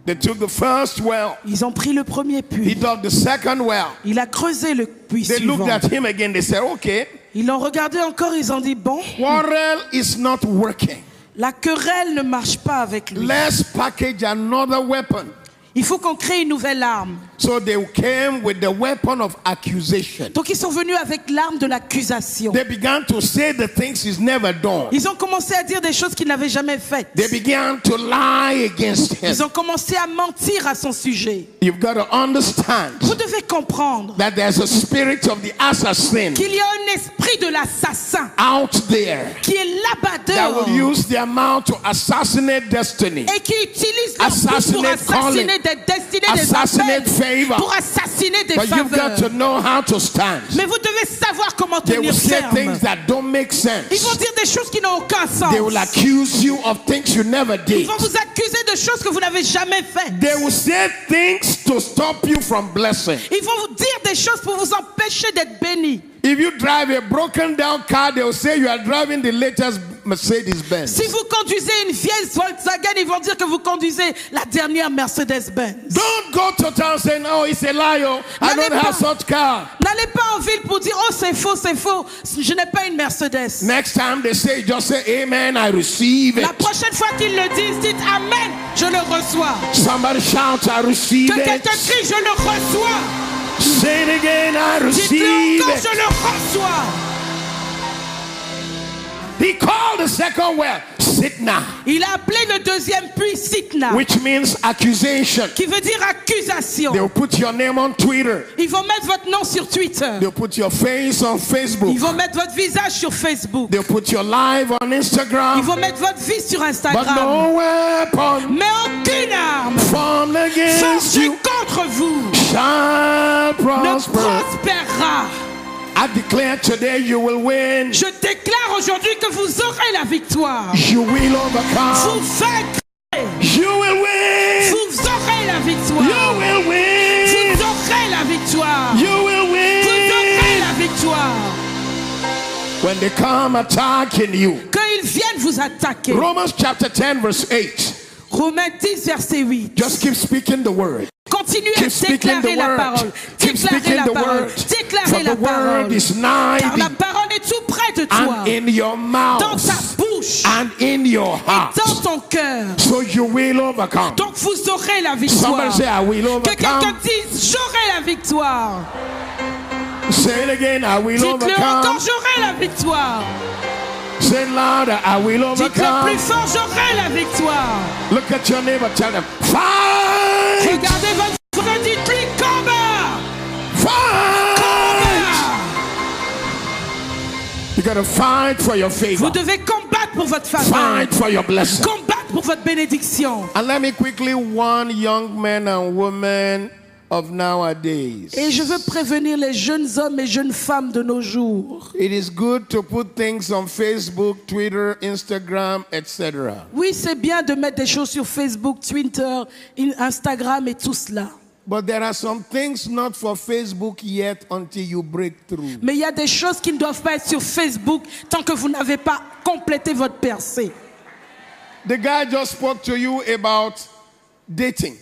They took the first well. Ils ont pris le premier He puits. dug the second well. Il a creusé le puits They looked suivant. at him again. They said, okay, Ils l'ont regardé encore, ils ont dit, bon, quarrel is not working. la querelle ne marche pas avec lui. Let's package another weapon. Il faut qu'on crée une nouvelle arme. So they came with the weapon of accusation. Donc ils sont venus avec l'arme de l'accusation. They began to say the things he's never done. Ils ont commencé à dire des choses qu'ils n'avaient jamais faites. They began to lie against him. Ils ont commencé à mentir à son sujet. You've got to understand Vous devez comprendre that there's a spirit of the assassin qu'il y a un esprit de l'assassin out there qui est là-bas that dehors will use their mouth to assassinate destiny, et qui utilise leur bouche pour assassinate assassiner des destinées, des assassinate appels, favor. pour assassiner des But you've got faveurs. to know how to stand. Mais vous devez savoir comment They will tenir say ferme. things that don't make Ils sense. vont dire des choses qui n'ont aucun sens. They will accuse you of things you never Ils did. vont vous accuser de choses que vous n'avez jamais faites. They will say things to stop you from blessing. Ils vont vous dire des choses pour vous empêcher d'être bénis. If you drive a broken down car, they will say you are driving the latest Mercedes-Benz. Si vous conduisez une vieille Volkswagen, ils vont dire que vous conduisez la dernière Mercedes-Benz. Don't go to town saying, oh, it's a lie. I don't have such car. N'allez pas en ville pour dire, oh, c'est faux, je n'ai pas une Mercedes. Next time they say, just say, amen, I receive it. La prochaine fois qu'ils le disent, dites, amen, je le reçois. Somebody shout, I receive Que it. quelqu'un crie, je le reçois. Say it again, I receive Dites-le encore, it. je le reçois. He called the second well Sitna, Il a appelé le deuxième puits Sitna, which means accusation. qui veut dire accusation. They'll put your name on Twitter. Ils vont mettre votre nom sur Twitter. They'll put your face on Facebook. Ils vont mettre votre visage sur Facebook. They'll put your live on Ils Instagram. vont mettre votre vie sur But Instagram. no weapon Mais aucune arme formed against forgée you contre vous shall ne prosper. prospérera. I declare today you will win. Je déclare aujourd'hui que vous aurez la victoire. You will Vous overcome. vaincrez. You will win. Vous aurez la victoire. You will win. Vous aurez la victoire. You will Vous aurez win. la victoire. When they come attacking you. Quand ils viennent vous attaquer. Romans chapter 10 verse 8. Romains 10 verset 8. Just keep speaking the word. Continuez à Keep speaking déclarer the la word. parole. Keep Déclarez speaking la the parole. word. For Déclarez la the word parole. is nigh Car la thee, parole est tout près de toi. and in your Dans mouth ta bouche. and in your heart. Dans ton cœur. So you will overcome. Donc vous aurez la victoire. Somebody say, I will Que quelqu'un overcome. dise, j'aurai la victoire. Say it again, I will Dites-le encore, overcome. j'aurai la victoire. Say it louder, I will Dites-le overcome. plus fort, j'aurai la victoire. Look at your neighbor, tell them, fight! Regardez votre frère, dites-lui, combat. Fight! Combat. You gotta fight for your Vous favor. devez combattre pour votre faveur. Fight for your blessing. Combattre pour votre bénédiction. And let me quickly warn young men and women of nowadays. Et je veux prévenir les jeunes hommes et jeunes femmes de nos jours. It is good to put things on Facebook, Twitter, Instagram, etc. Oui, c'est bien de mettre des choses sur Facebook, Twitter, Instagram et tout cela. But there are some things not for Facebook yet until you break through. Mais il y a des choses qui ne doivent pas être sur Facebook tant que vous n'avez pas complété votre percée. The guy just spoke to you about dating.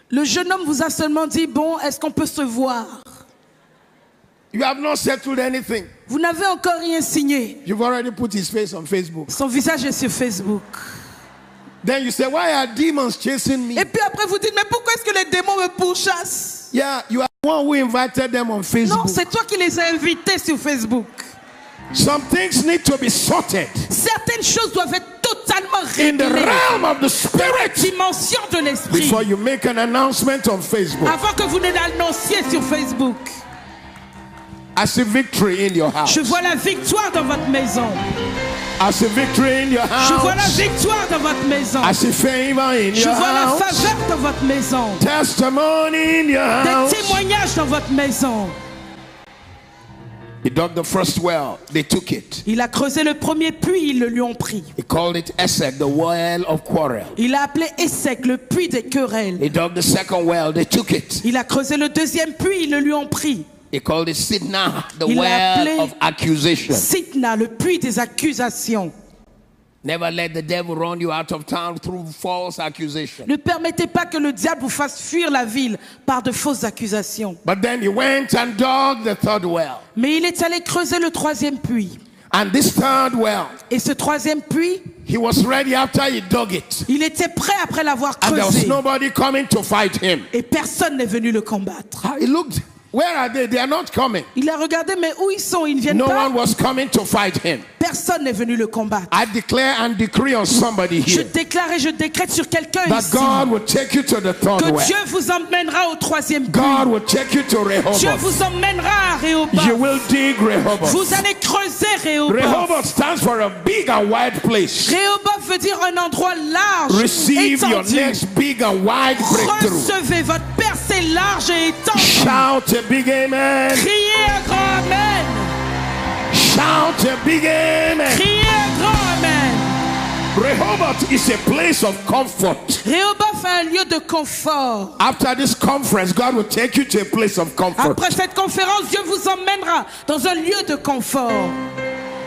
Le jeune homme vous a seulement dit, bon, est-ce qu'on peut se voir? You have not settled anything. Vous n'avez encore rien signé. You've already put his face on Facebook. Son visage est sur Facebook. Then you say, why are demons chasing me? Et puis après vous dites, mais pourquoi est-ce que les démons me pourchassent? Yeah, you are the one who invited them on Non, Facebook. c'est toi qui les as invités sur Facebook. Some things need to be sorted Certaines choses doivent être totalement in the réglées. realm of the spirit Dimension de l'esprit. before you make an announcement on Facebook. Avant que vous ne l'annonciez sur Facebook. I see victory in your house. Je vois la victoire dans votre maison. I see victory in your Je vois la house. victoire dans votre maison. I see favor in Je your vois la house. faveur dans votre maison. Testimony in your Des house. témoignages dans votre maison. He dug the first well. They took it. Il a creusé le premier puits, ils le lui ont pris. He called it Esek, the well of quarrel. Il a appelé Essek, le puits des querelles. He dug the second well. They took it. Il a creusé le deuxième puits, ils le lui ont pris. He called it Sidna, the Il l'a well appelé of accusation. Sitna, le puits des accusations. Never let the devil run you out of town through false accusation. Ne permettez pas que le diable vous fasse fuir la ville par de fausses accusations. But then he went and dug the third well. Mais il est allé creuser le troisième puits. And this third well, Et ce troisième puits, he was ready after he dug it. il était prêt après l'avoir And there was creusé. nobody coming to fight him. Et personne n'est venu le combattre. He looked, where are they? They are not coming. Il a regardé, mais où ils sont? Ils ne viennent No pas. one was coming to fight him. Personne n'est venu le combattre. I declare and decree on somebody Je here déclare et je décrète sur quelqu'un that ici God will take you to the third que well. Dieu vous emmènera au troisième puits. God will take you to Dieu Rehoboth. vous emmènera à Rehoboth. You will dig Rehoboth. Vous allez creuser Rehoboth. Rehoboth stands for a big and wide place. Rehoboth veut dire un endroit large, Receive your étendu. next big and wide breakthrough. Recevez votre percée large et étendue. Shout a big amen. Criez un grand amen. Shout a big amen. Criez un grand amen. Rehoboth is a place of comfort. Rehoboth est un lieu de confort. After this conference, God will take you to a place of comfort. Après cette conférence, Dieu vous emmènera dans un lieu de confort.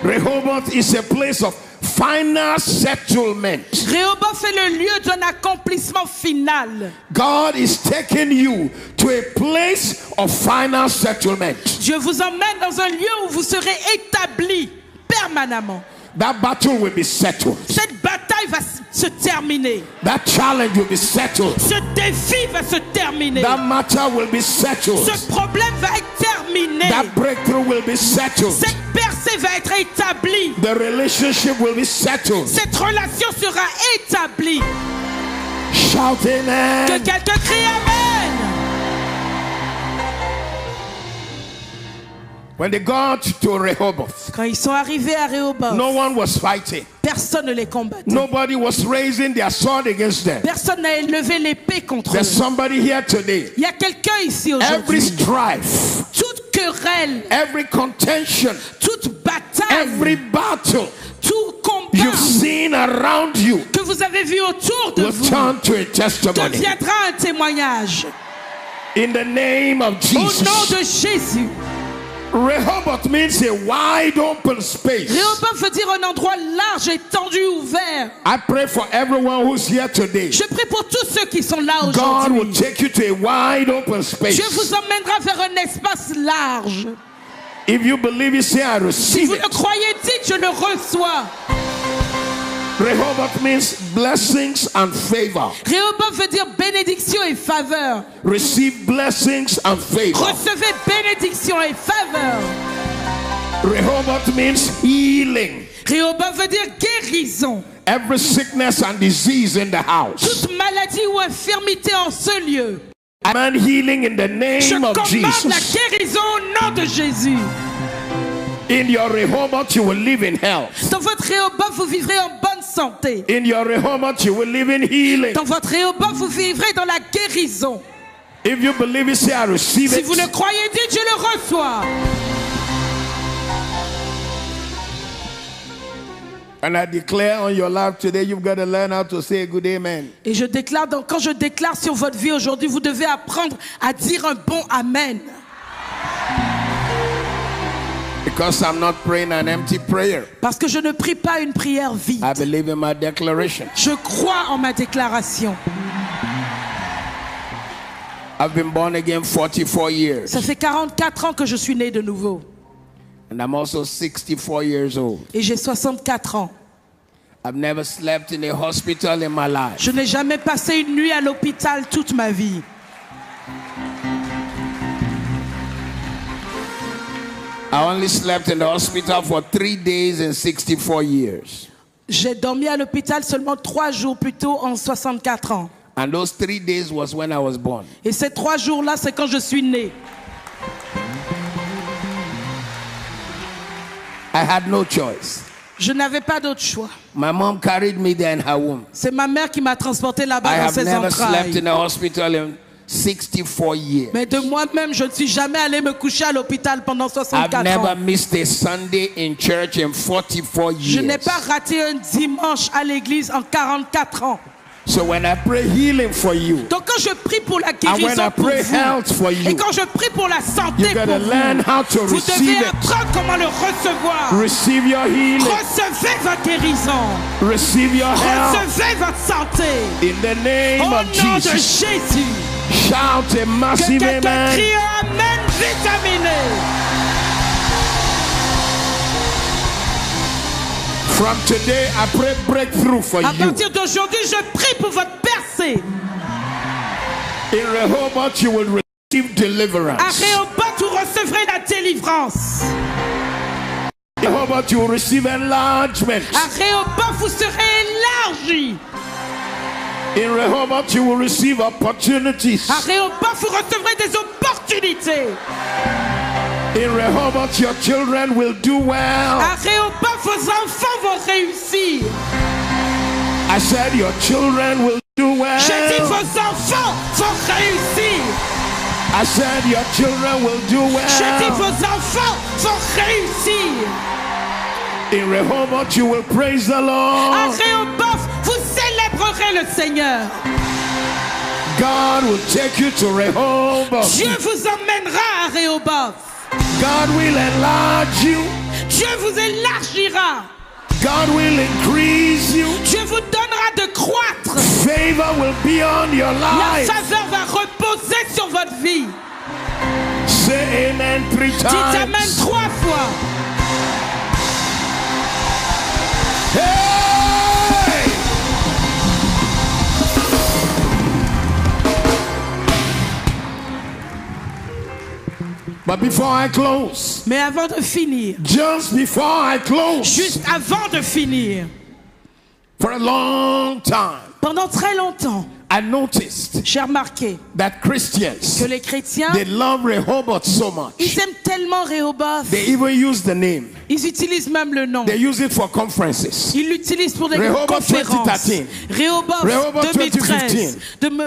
Rehoboth is a place of final settlement. Rehoboth est le lieu d'un accomplissement final. God is taking you to a place of final settlement. Dieu vous emmène dans un lieu où vous serez établi permanemment. That battle will be settled. Cette bataille va se terminer. That challenge will be settled. Ce défi va se terminer. That matter will be settled. Ce problème va être terminé. That breakthrough will be settled. Cette percée va être établie. The relationship will be settled. Cette relation sera établie. Shout amen. Que quelqu'un crie amen. When they got to Rehoboth, Quand ils sont arrivés à Rehoboth, no one was fighting. personne ne les combattait. Nobody was raising their sword against them. Personne n'a élevé l'épée contre There's eux. somebody here today. Il y a quelqu'un ici Every aujourd'hui. strife, Toute querelle, every contention, toute bataille, every battle tout combat you've seen around you que vous avez vu autour de will vous turn to a testimony. deviendra un témoignage. In the name of Au nom Jesus. de Jésus. Rehoboth means a wide open space. Rehoboth veut dire un endroit large, étendu, ouvert. I pray for everyone who's here today. Je prie pour tous ceux qui sont là God will aujourd'hui. take you to a wide open space. Dieu vous emmènera vers un espace large. If you believe it, say I Si receive vous it. le croyez, dites je le reçois. Rehoboth means blessings and favor. Rehoboth veut dire bénédiction et faveur. Receive blessings and favor. Recevez bénédiction et faveur. Rehoboth means healing. Rehoboth veut dire guérison. Every sickness and disease in the house. Toute maladie ou infirmité en ce lieu. I command healing in the Je name of commande la Jesus. guérison au nom de Jésus. In your Rehoboth, you will live in health. Dans votre Rehoboth, vous vivrez en bonne santé. In your Rehoboth, you will live in healing. Dans votre Rehoboth, vous vivrez dans la guérison. If you believe it, say I receive Si it. vous le croyez, dites je le reçois. And I declare on your life today, you've got to learn how to say a good amen. Et je déclare, donc, quand je déclare sur votre vie aujourd'hui, vous devez apprendre à dire un bon amen. Because I'm not praying an empty prayer. Parce que je ne prie pas une prière vide. I believe in my declaration. Je crois en ma déclaration. I've been born again 44 years. Ça fait 44 ans que je suis né de nouveau. And I'm also 64 years old. Et j'ai 64 ans. I've never slept in a hospital in my life. Je n'ai jamais passé une nuit à l'hôpital toute ma vie. I only slept in the hospital for 3 days in 64 years. J'ai dormi à l'hôpital seulement 3 jours plus tôt en 64 ans. And those 3 days was when I was born. Et ces 3 jours-là, c'est quand je suis né. I had no choice. Je n'avais pas d'autre choix. My mom carried me there in her womb. C'est ma mère qui m'a transporté I là-bas dans have ses never slept entrailles. in a hospital in 64 years. Mais de moi-même, je ne suis jamais allé me coucher à l'hôpital pendant I've 64 never ans. missed a Sunday in church in 44 Je n'ai years. pas raté un dimanche à l'église en 44 ans. So when I pray healing for you, Donc quand je prie pour la and when I guérison pour pray vous, health for et you, quand je prie pour la santé you pour gotta learn vous, how to vous receive devez it. apprendre comment le recevoir. Receive your healing. Recevez votre guérison. Receive your health. Recevez votre santé. In the Au name of nom de Jesus. Jésus. Shout a Que massive quelqu'un amen. crie Amen vitaminé. From today, I pray breakthrough for À you. partir d'aujourd'hui, je prie pour votre percée. In Rehoboth, you will receive À deliverance. Rehoboth, vous recevrez la délivrance. In Rehoboth, you will receive enlargement. À Rehoboth, vous serez élargi. In Rehoboth, you will receive opportunities. À Rehoboth, vous recevrez des opportunités. In Rehoboth, your children will do well. À Rehoboth, vos enfants vont réussir. I said your children will do well. J'ai dit, vos enfants vont réussir. I said your children will do J'ai dit, well. vos enfants vont réussir. In Rehoboth, you will praise the À Lord. Rehoboth, vous célébrerez le Seigneur. God will take you to Rehoboth. Dieu vous emmènera à Rehoboth. God will enlarge you. Dieu vous élargira. God will increase you. Dieu vous donnera de croître. Favor will be on your La life. faveur va reposer sur votre vie. Say amen 3 Dites amen times. 3 fois. Hey! But before I close, Mais avant de finir, just before I close, juste avant de finir, for a long time, pendant très longtemps, I noticed j'ai remarqué that que Christians, les chrétiens, they love Rehoboth so much. ils aiment tellement Rehoboth, They even use the name. ils utilisent même le nom. They use it for conferences. Ils l'utilisent pour des Rehoboth conférences. 2013. Rehoboth Rehoboth 2013.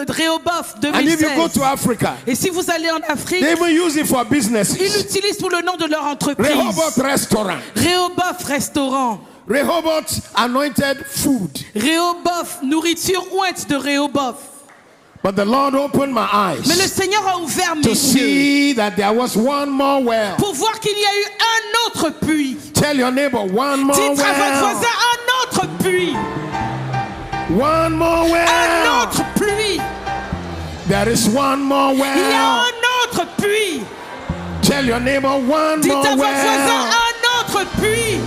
Rehoboth And if you go 2016. to Africa, Et si vous allez en Afrique, they even use it for ils businesses. l'utilisent pour le nom de leur entreprise. Rehoboth restaurant. Rehoboth restaurant. Rehoboth anointed food. Rehoboth nourriture ointe de Rehoboth. But the Lord opened my eyes Mais le Seigneur a ouvert mes to yeux see that there was one more well. pour voir qu'il y a eu un autre puits. Tell your neighbor, one more Dites à votre well. voisin un autre puits. One more Un well. autre puits. There is one more Il y a well. un autre puits. Tell your neighbor, one Dites more à votre voisin well. un autre puits.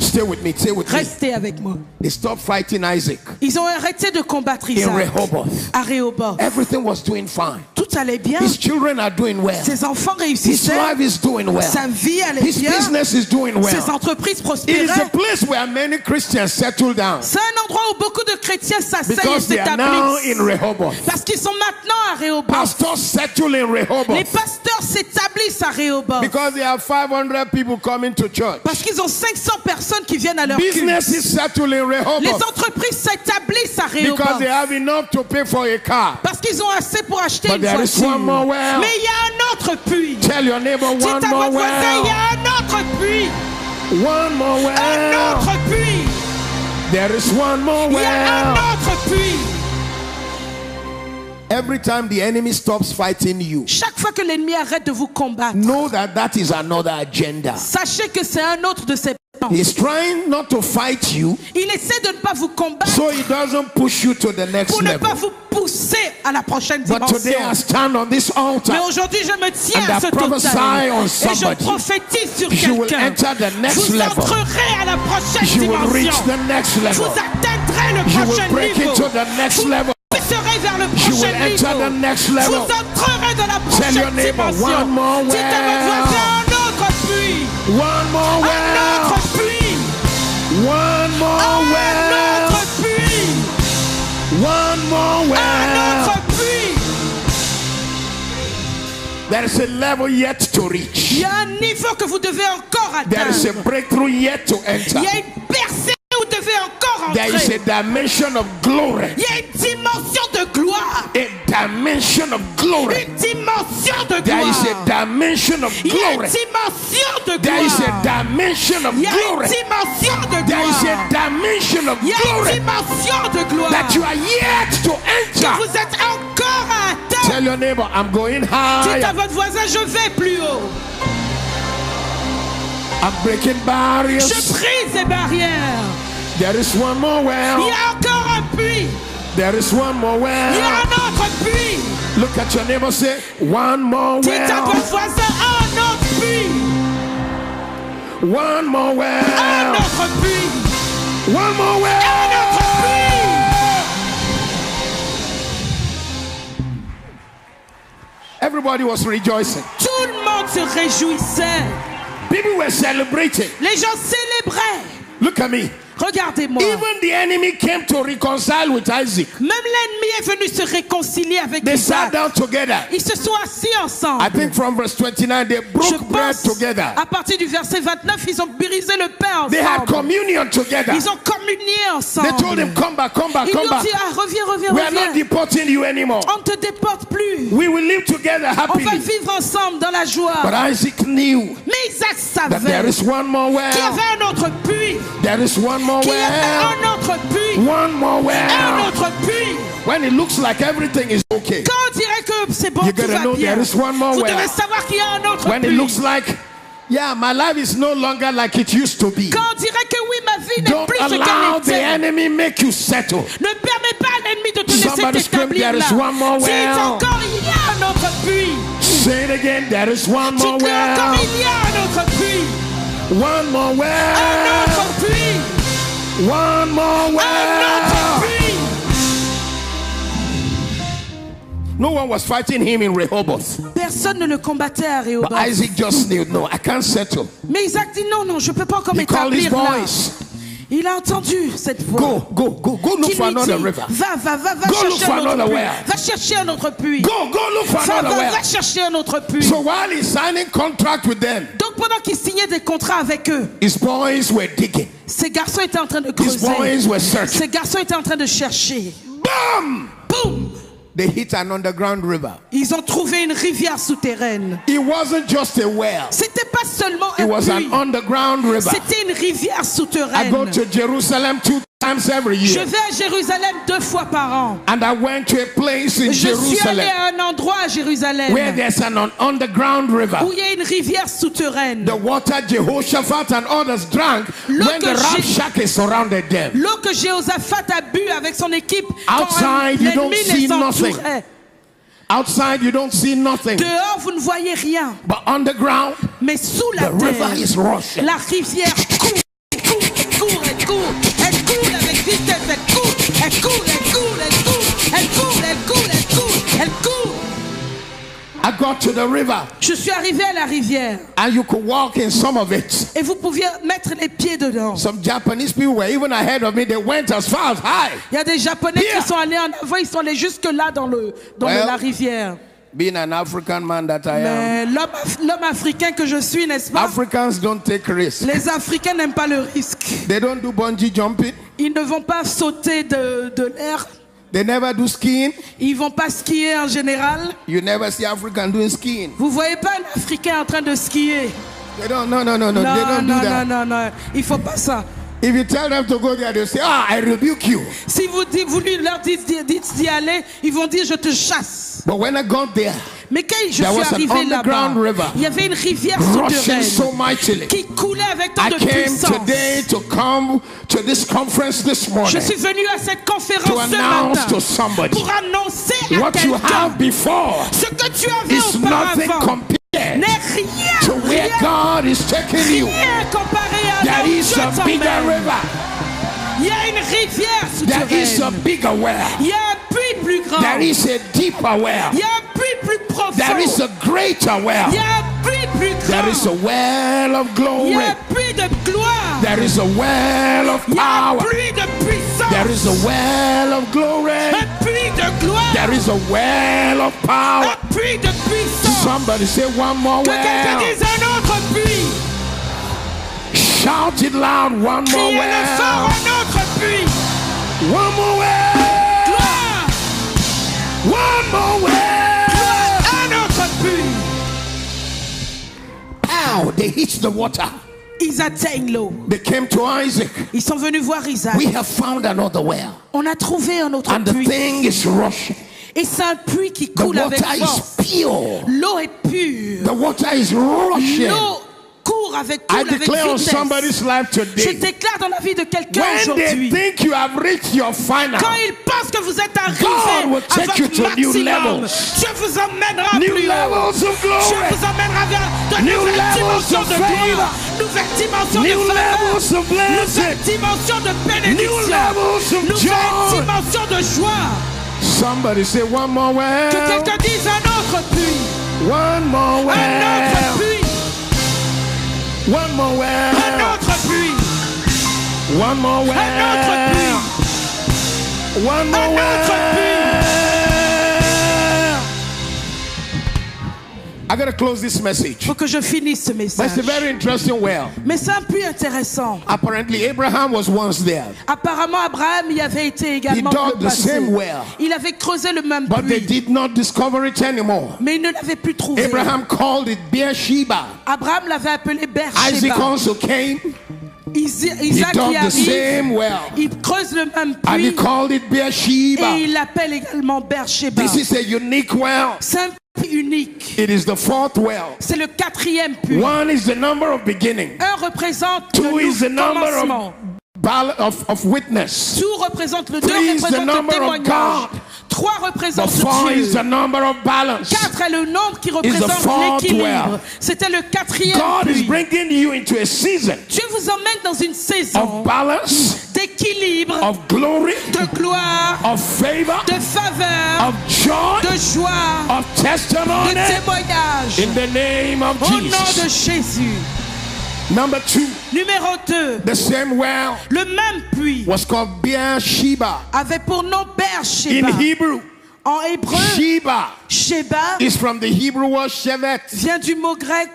Stay with me, stay with me. Restez avec moi. They stopped fighting Isaac Ils ont arrêté de combattre in Isaac Rehoboth. à Rehoboth. Everything was doing fine. Tout allait bien. His children are doing well. Ses enfants His réussissaient. life is doing well. Sa vie allait His bien. business is doing Ses well. entreprises It is prospéraient. a place where many Christians settle down C'est un endroit où beaucoup de chrétiens s'asseyent et because they are now in s'établissent. Rehoboth. Parce qu'ils sont maintenant à Rehoboth. Pastors settle in Les Rehoboth pasteurs s'établissent à Rehoboth. because they have 500 people coming to church. Parce qu'ils ont 500 personnes qui viennent à leur culte. Businesses settle in Les Rehoboth entreprises s'établissent à because they Rehoboth. have enough to pay for a car. Parce qu'ils ont assez pour acheter But une there is voiture. one more well. Mais il y a un autre puits. Tell your neighbor, Dites one à more votre voisin, il y well. a un autre puits. One more Un well. autre puits. There is one more Il y a un well. autre puits. Every time the enemy stops fighting you, Chaque fois que l'ennemi arrête de vous combattre, know that that is another agenda. sachez que c'est un autre de ses plans. He's trying not to fight you Il essaie de ne pas vous combattre so he doesn't push you to the next pour ne level. pas vous pousser à la prochaine But today I dimension. stand on this Mais altar. aujourd'hui, je me tiens And à I ce prophesy total on et je somebody. prophétise sur You will quelqu'un. enter the next Vous level. entrerez à la prochaine You will reach dimension. the next Vous level. atteindrez le You will prochain break niveau. into the next Vous level. serez vers le You will prochain enter niveau. the next Vous level. entrerez dans la Tell your prochaine neighbor, dimension. one more Dites à votre well. voisin un autre puits. One more Un well. autre puits. One more Un well. autre puits. One more Un well. autre puits. There is a level yet to reach. Il y a un niveau que vous devez encore There is a atteindre. breakthrough yet to enter. Il y a une percée où vous devez encore There is a entrer. dimension of glory. Il y a une dimension de gloire. A dimension of glory. Une dimension de There is gloire. a dimension of Il y a une glory. dimension de There is gloire. a dimension of Il y a une glory. dimension de There is gloire. a dimension of Il y a une glory dimension de gloire that you are yet to que enter. vous êtes encore à atteindre. Tell your neighbor, I'm going Dites à higher. votre voisin, je vais plus haut. I'm breaking Je barriers. brise les barrières. There is one more Il y well. a encore un puits. There is one more Il y a well. un autre puits. Look at your neighbor, say, one more Dites à votre well. voisin, un autre puits. One more Un well. autre puits. One more Un autre well. puits. Everybody was rejoicing. Tout le monde se réjouissait. People were celebrating. Les gens célébraient. Look at me. Regardez-moi. Even the enemy came to reconcile with Isaac. Même l'ennemi est venu se réconcilier avec They sat Isaac. down together. Ils se sont assis ensemble. I think from verse 29, they Je broke bread pense, together. à partir du verset 29, ils ont brisé le pain They had ensemble. communion together. Ils ont communié They told ensemble. him, come back, come back, Ils lui come ont back. dit, ah, reviens, reviens, We are not reviens. deporting you anymore. On ne te déporte plus. We will live together On va happily. vivre ensemble dans la joie. But Isaac knew Mais Isaac that there savait is one more qu'il y well. avait un autre puits. There is one more Qu'il y avait well. un autre puits. One more Un well. autre puits. When it looks like everything is okay. Quand on dirait que c'est bon, You tout gotta va know bien. there is one more Vous well. devez savoir qu'il y a un autre When it puits. looks like, yeah, my life is no longer like it used to be. Quand on dirait que oui, ma vie n'est Don't plus ce allow qu'elle the était. enemy make you settle. Ne permets pas à l'ennemi de te Somebody laisser scream, t'établir there là. is one more Dis well. encore, il y a un autre puits. Say it again, there is one more Dis encore, well. il y a un autre puits. One more Un well. autre puits. One more Un autre well. puits. No one was fighting him in Rehoboth. Personne ne le combattait à But Rehoboth. Isaac just knew, no, I can't settle. Mais Isaac dit non, je ne peux pas encore He called his m'établir là. boys. Il a entendu cette voix. Go look Qui for lui another dit, river. va Go look chercher for un autre another puits. well. Va chercher un autre puits. Go look for another well. Va chercher un autre puits. So while he's signing contract with them, Donc pendant qu'il signait des contrats avec eux, his boys were digging. ces garçons étaient en train de His creuser. boys were searching. Ces garçons étaient en train de chercher. Boom! Boum! They hit an underground river. Ils ont trouvé une rivière souterraine. It wasn't just a well. C'était pas seulement It un was puits. an underground river. C'était une rivière I souterraine. go to Jerusalem 2 times every Je year. vais à Jérusalem 2 fois par an. And I went to a place in Je suis allé Jerusalem à un endroit à Jérusalem where there's an underground river. où il y a une rivière souterraine. The water Jehoshaphat and others drank when the Rabshakeh surrounded them. L'eau que Jéhoshaphat a bu avec son équipe quand Outside, you don't l'ennemi see les nothing. entourait. Outside, you don't see nothing. Dehors, vous ne voyez rien. But underground, Mais sous la the river terre, is rushing. la rivière court, elle court. Elle court avec vitesse, elle court. Elle court, elle court, elle court. Elle court, elle court, elle court. Elle court. I got to the river, Je suis arrivé à la rivière and you could walk in some of it. et vous pouviez mettre les pieds dedans. Some Japanese people were even ahead of me. They went as far as high. Il y a des Japonais Here. qui sont allés en avant, ils sont allés jusque là dans Well, la rivière. Being an African man that I am, Mais l'homme africain que je suis, n'est-ce pas? Africans don't take risks. Les Africains n'aiment pas le risque. They don't do bungee jumping. Ils ne vont pas sauter de l'air. They never do skiing. Ils vont pas skier en général. You never see African doing skiing. Vous voyez pas un Africain en train de skier? They don't. No. They don't do that. Non. Il faut pas ça. If you tell them to go there, they'll say, "Ah, I rebuke you." Si vous leur dites d'y aller, ils vont dire je te chasse. But when I got there, Mais quand je There was suis an arrivé là-bas, underground river il y avait une rivière rushing so souterraine mightily. qui coulait avec tant I de came puissance. today to come to this conference this Je morning suis venu à cette to conférence ce announce matin to somebody pour annoncer à what you quelqu'un have before ce que tu avais is nothing auparavant compared n'est to rien, where God is taking you. rien comparé à là There où is Dieu a bigger t'emmène. river. Il y a une rivière There is a souterraine. bigger well. Il y a un puits plus grand. There is a deeper well. Il y a un puits plus profond. There is a greater well. Il y a un puits plus grand. There is a well of Il y glory. a un puits de gloire. There is a well of Il y a un power. puits de puissance. There is a well of glory. Un puits de gloire. There is a well of power. Un puits de puissance. Somebody say one more Que quelqu'un well. dise un autre puits. Shout it loud. One more Criez-le fort, well. un autre puits. One more well. Gloire. One more well. Un autre puits. Ow, they hit the water. Ils atteignent l'eau. They came to Isaac. Ils sont venus voir Isaac. We have found another well. On a trouvé un autre And the puits. thing is rushing. Et c'est un puits qui The coule avec water force. is pure. L'eau est pure. The water is rushing. L'eau court avec I avec declare on vitesse. somebody's life Je today. déclare dans la vie de quelqu'un When they aujourd'hui. think you have reached your final, Quand ils pensent que vous êtes arrivé God will à take you votre to new maximum, levels. Dieu vous emmènera new plus haut. levels of Dieu glory, vous emmènera vers de New nouvelles levels dimensions of de favor. gloire, nouvelles dimensions de new faveur, levels of nouvelles blessing, dimensions de new bénédiction, levels of nouvelles joy. dimensions de joie. Somebody say one more Que well. quelqu'un dise un autre puits, One more un well. autre puits, One more un well. autre puits, One more un autre well. puits, One more un autre well. I gotta close this message. Il faut que je finisse ce But message. it's a very interesting well. Mais c'est un puits intéressant. Apparently, Abraham was once there, Apparemment, Abraham y avait été également He dans dug le the passé. same well. Il avait creusé le même but they puits, did not discover it anymore. mais il ne l'avait plus trouvé. Abraham called it Beersheba. Abraham l'avait appelé Isaac Beersheba. also came. Isaac He y dug the arrive, same well, il creuse le même and he puits called it Beersheba. et il l'appelle également Beersheba. This is a unique well. C'est un puits unique. It is the fourth well. C'est le 4e puits. One is the number of beginning. Un représente Two le is the number commencement. of witness. Tout représente le 2 Three is the représente le number of témoignage. God. 3 The représente four is Dieu. the number of balance. 4 est le nombre qui the représente fourth l'équilibre. well. C'était le 4e God is puits. bringing you into a season Dieu vous emmène dans une saison of balance, d'équilibre, of glory, de gloire, of favor, de faveur, of joy, de joie, of de testimony témoignage. in the name of Au nom de Jesus. Jésus. Number 2, Numéro 2. the same well Le même puits was called Beersheba. avait pour nom In Beersheba. Hebrew, En hébreu, Sheba Sheba is from the Hebrew word Shevet. vient du mot grec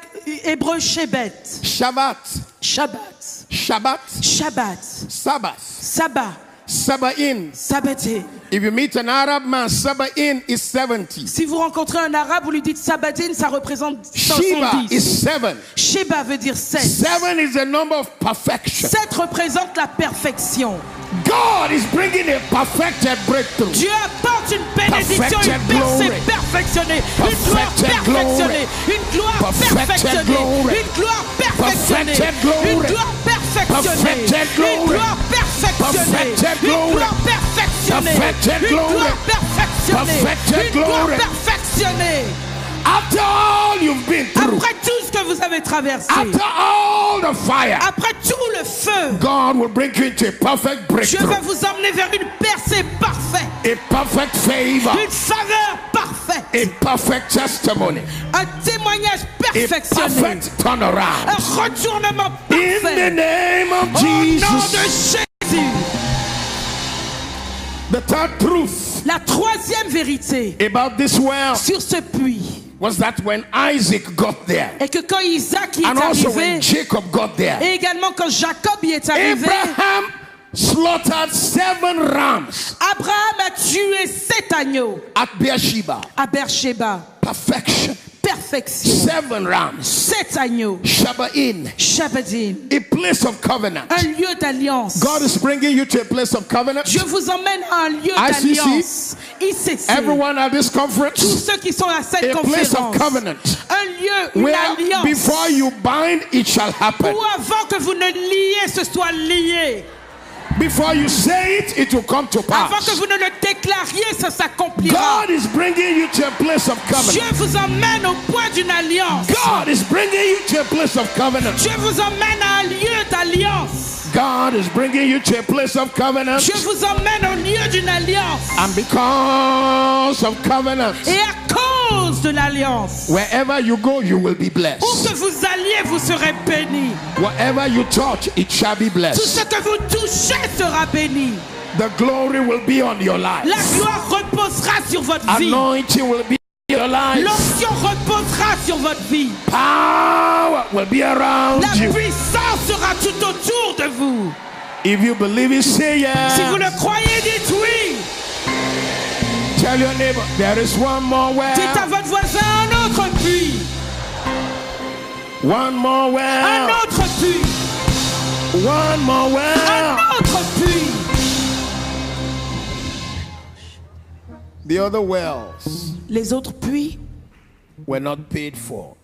hébreu Shebet. Shabbat, Shabbat. Shabbat, Shabbat. Sabbath, Sabbat. Sabain. Sabbaté. If you meet an Arab man, Sabain is 70. Si vous rencontrez un arabe, vous lui dites Sabbatin, ça représente Sheba 110. is 7. Sheba veut dire 7. 7 is the number of perfection. 7 représente la perfection. God is bringing a perfected breakthrough. Dieu apporte une bénédiction, Perfected une percée glory. perfectionnée, une gloire Perfected perfectionnée, une gloire Perfected perfectionnée, glory. une gloire perfectionnée, Perfected glory. une gloire perfectionnée, Perfected une glory. gloire perfectionnée, Perfected une glory. gloire perfectionnée, Perfected une glory. gloire perfectionnée, Perfected une gloire glory. perfectionnée. After all you've been through, Après tout ce que vous avez traversé, after all the fire, après tout le feu, God will bring you into a perfect Dieu va breakthrough, vous emmener vers une percée parfaite, a perfect favor, une faveur parfaite, a perfect testimony, un témoignage a perfectionné, perfect turnaround. un retournement In the parfait. name of Au nom de Jesus. Jésus. The third truth La 3e vérité about this well sur ce puits was that when Isaac got there, est que quand Isaac y est and also arrivé, when Jacob got there, et également quand Jacob y est arrivé, Abraham slaughtered 7 rams Abraham a tué 7 agneaux at Beersheba. à Beersheba. Perfection. Perfection. 7 rams. 7 agneaux. Shabain, Shabbatin. a place of covenant. Un lieu d'alliance. God is bringing you to a place of covenant. Dieu vous emmène à un lieu ICC. d'alliance. ICC. Everyone at this Tous conference, ceux qui sont à cette a place of conférence. covenant. Un lieu, une Where alliance. before you bind, it shall happen. Où avant que vous ne liez, ce soit lié. Before you say it, it will come to Avant pass. que vous ne le déclariez, ça s'accomplira. God is bringing you to a place of Dieu covenant. vous emmène au point d'une alliance. God is bringing you to a place of covenant. Dieu vous emmène à un lieu d'alliance. God is bringing you to a place of covenant. Dieu vous emmène au lieu d'une alliance. And because of covenant, Et à cause de l'alliance, wherever you go, you will be où blessed. que vous alliez, vous serez bénis. Whatever you touch, it shall be Tout blessed. ce que vous touchez sera béni. The glory will be on your life. La gloire reposera sur votre vie. Anointing will be in your life. L'onction reposera sur votre vie. Power will be around La you. puissance sera tout autour de vous. If you believe it, say Si vous yeah. le croyez, dites oui. Tell your neighbor, there is one more Dites à well. votre voisin un autre puits. One more Un well. autre puits. One more Un well. autre puits. The other wells Les autres puits, were not paid for.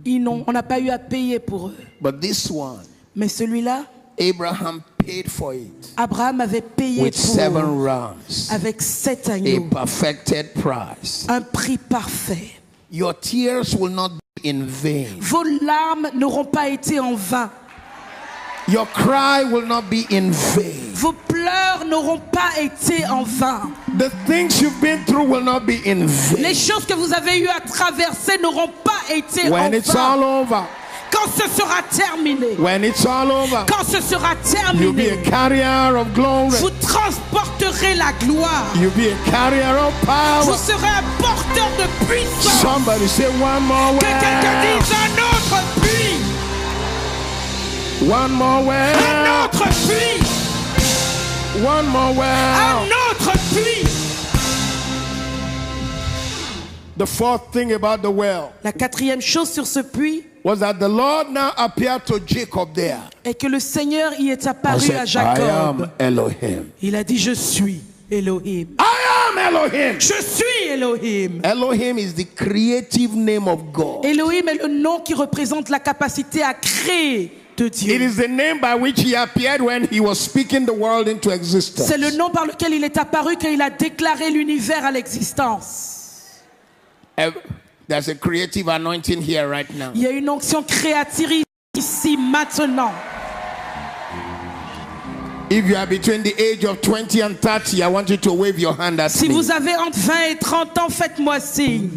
on n'a pas eu à payer pour eux. But this one, Mais celui-là, Abraham paid for it Abraham avait payé with pour 7 eux rams. avec 7 A agneaux. perfected price. Un prix parfait. Your tears will not be in vain. Vos larmes n'auront pas été en vain. Your cry will not be in vain. Vos pleurs n'auront pas été en vain. The things you've been through will not be in vain. Les choses que vous avez eu à traverser n'auront pas été en When it's vain. all over, Quand ce sera terminé, when it's all over, quand ce sera you'll be terminé, a carrier of glory. vous transporterez la gloire. You'll be a carrier of Vous power. serez un porteur de puissance. Somebody say one more Que quelqu'un well. dise un autre puits. One more Un well. autre puits. One more Un well. autre puits. The fourth thing about the well La quatrième chose sur ce puits was that the Lord now appeared to Jacob there. est que le Seigneur y est I apparu said, à I Jacob. am Elohim. Il a dit, je suis Elohim. I am Elohim. Je suis Elohim. Elohim is the creative name of God. Elohim est le nom qui représente la capacité à créer de It Dieu. is the name by which he appeared when he was speaking the world into existence. C'est le nom par lequel il est apparu quand il a déclaré l'univers à l'existence. There's a creative anointing here right now. Il y a une onction créatrice ici maintenant. If you are between the age of 20 and 30, I want you to wave your hand at Si me. vous avez entre 20 et 30 ans, faites-moi signe.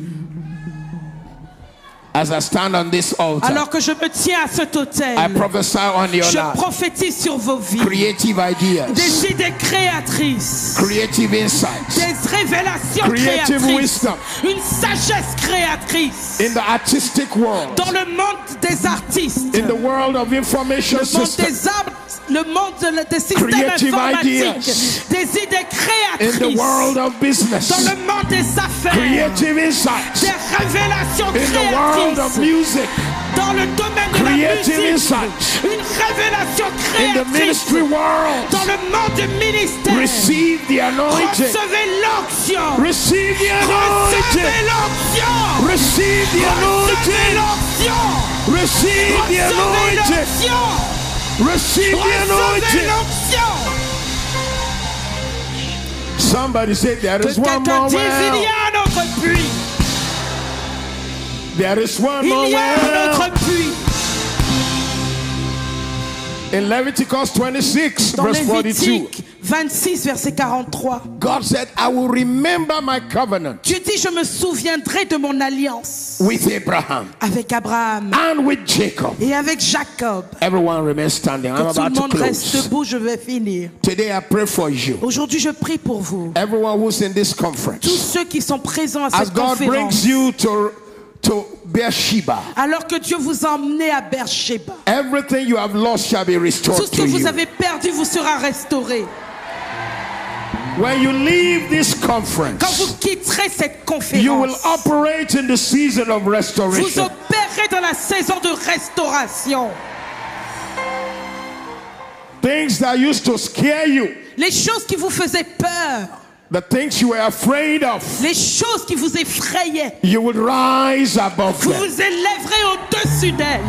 As I stand on this altar, Alors que je me tiens à cet I autel, prophesy on your je life. prophétise sur vos vies Creative ideas, des idées créatrices, creative insights, des révélations creative créatrices, wisdom une sagesse créatrice in the artistic world, dans le monde des artistes, in the world of information le monde systems, des arts, le monde des systèmes Creative informatiques, ideas. des idées in the créatrices, world of business, dans le monde des affaires, creative insights, des révélations in the world of créatrices, music, dans le domaine de la creative musique, insights, une révélation in the créatrice ministry world. dans le monde du ministère. Receive the anointing. Recevez l'onction. Receive the Recevez anointing. l'onction. Receive the Recevez anointing. l'onction. Receive the Recevez anointing. l'onction. Receive the Recevez anointing. l'onction. Somebody say there Que is one quelqu'un more dise, il y well. a un autre puits. There is one more Il y a un well. autre puits. In Leviticus 26, Dans verse 42, Lévitique 26, verset 43. God said, I will remember my covenant Dieu dit, je me souviendrai de mon alliance with Abraham avec Abraham and with Jacob. et avec Jacob. Everyone remain standing. I'm Que tout le about to monde reste close. debout, je vais finir. Today I pray for you. Aujourd'hui, je prie pour vous. Everyone who's in this Tous conference. ceux qui sont présents à As cette God conférence. brings you to Beersheba, Alors que Dieu vous a emmené à Beersheba. everything you have lost shall be Tout restored ce que to vous you. avez perdu vous sera restauré. When you leave this Quand conference, vous quitterez cette you will conférence, operate in the season of vous restoration. opérez dans la saison de restauration. Things that used to scare you, Les choses qui vous faisaient peur, the things you were afraid of, les choses qui vous effrayaient, you will rise above vous them. vous élèverez au-dessus d'elles.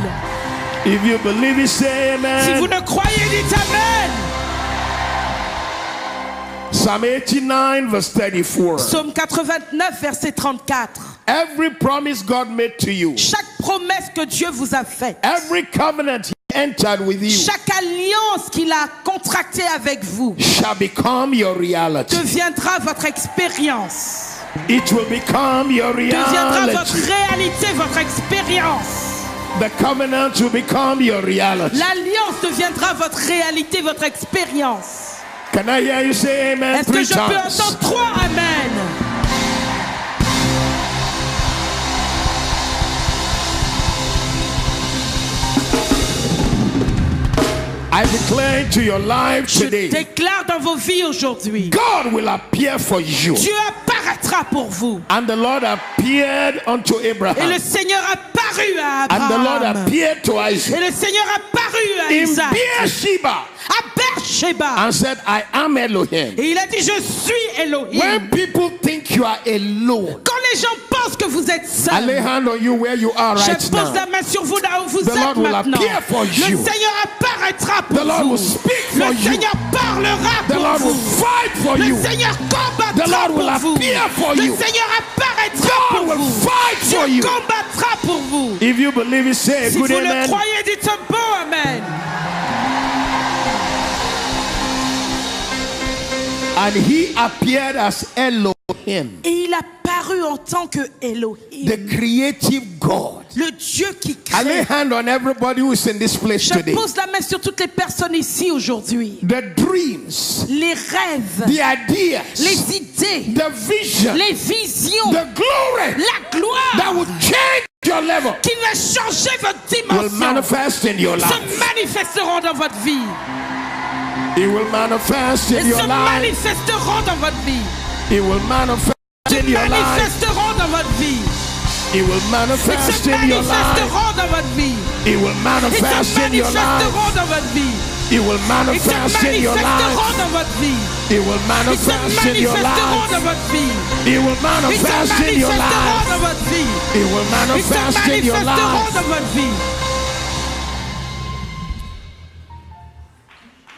If you believe it, say Si vous amen. ne croyez, dites Amen. Psalm 89, verse 34. Psaume 89, verset 34. Every promise God made to you, Chaque promesse que Dieu vous a faite, every covenant He entered with you, chaque alliance qu'il a contractée avec vous, shall become your reality. deviendra votre expérience. It will become your Deviendra votre reality. réalité, votre expérience. The covenant will become your reality. L'alliance deviendra votre réalité, votre expérience. Can I hear you say amen Est-ce que 3 je peux times? entendre 3 Amen? I declare into your life Je today, déclare dans vos vies aujourd'hui, God will appear for you. Dieu apparaîtra pour vous. And the Lord appeared unto Et Abraham. le Seigneur apparut à And the Lord Abraham. appeared to Isaac Et le Seigneur apparut à in Isaac, Beersheba à Beersheba. and said, I am Elohim. Et il a dit, je suis Elohim. When people think you are alone, Quand les gens pensent que vous êtes I lay seuls, hand on you where you are je right pose now. la main sur vous là où vous The êtes Lord will maintenant. appear for Le you. Seigneur apparaîtra pour The Lord vous. will speak for Le you. Seigneur parlera The pour Lord will vous. fight for Le you. Seigneur combattra The Lord pour will vous. appear for Le you. Seigneur apparaîtra God pour will vous. fight for Dieu you. combattra pour vous. If you believe it, say a Si good vous le amen. croyez, dites un bon Amen. And he appeared as Elohim. Him, Et il a paru en tant que Elohim, the creative God. le Dieu qui I lay crée. hand on everybody who is in this place Je today. pose la main sur toutes les personnes ici aujourd'hui. The dreams, Les rêves, the ideas, les idées, the vision, les visions, the glory la gloire that will change your level qui va changer votre will dimension manifest in your se life. manifesteront dans votre vie. It will manifest Et in se your life. manifesteront dans votre vie. It will manifest Se in your life. manifesteront dans votre vie. It will Ils manifest se in your life. manifesteront dans votre vie. It will Ils manifest se in your life. manifesteront dans votre vie. It will Ils se manifest in your manifesteront life. dans votre vie. It will Ils se manifest in your manifesteront life. dans votre vie. It will Ils se manifest in your manifesteront life. dans votre vie. It will Ils se manifest in your manifesteront life. dans votre vie.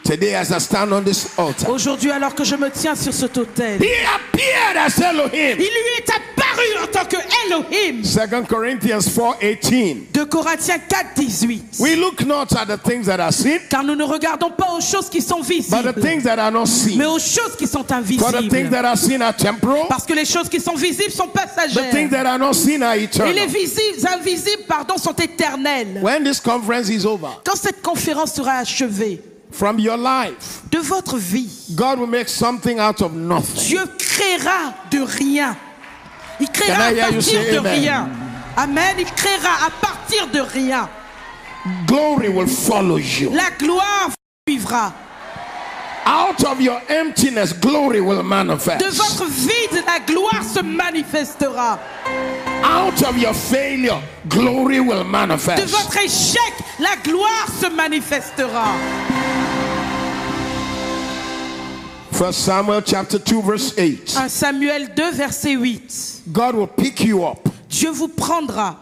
Today, as I stand on this altar, Aujourd'hui, alors que je me tiens sur cet autel, He appeared as Elohim. il lui est apparu en tant que Elohim. 2 Corinthians 4:18. De Corinthiens 4, 18. We look not at the things that are seen, Car nous ne regardons pas aux choses qui sont but visibles, the things that are not seen. mais aux choses qui sont For the things invisibles. that are seen are temporal, Parce que les choses qui sont visibles sont the things passagères. that are not seen are Et les eternal. invisibles, sont éternelles. When this conference is over, Quand cette conférence sera achevée, from your life, de votre vie, God will make something out of nothing. Dieu créera de rien. Il créera Can I à hear you partir say de amen? rien. Amen. Il créera à partir de rien. Glory will follow you. La gloire suivra. Out of your emptiness, glory will manifest. De votre vide, la gloire se manifestera. Out of your failure, glory will De manifest. votre échec, la gloire se manifestera. 1 Samuel chapter 2 verse 8. 1 Samuel 2, verset 8. God will pick you up Dieu vous prendra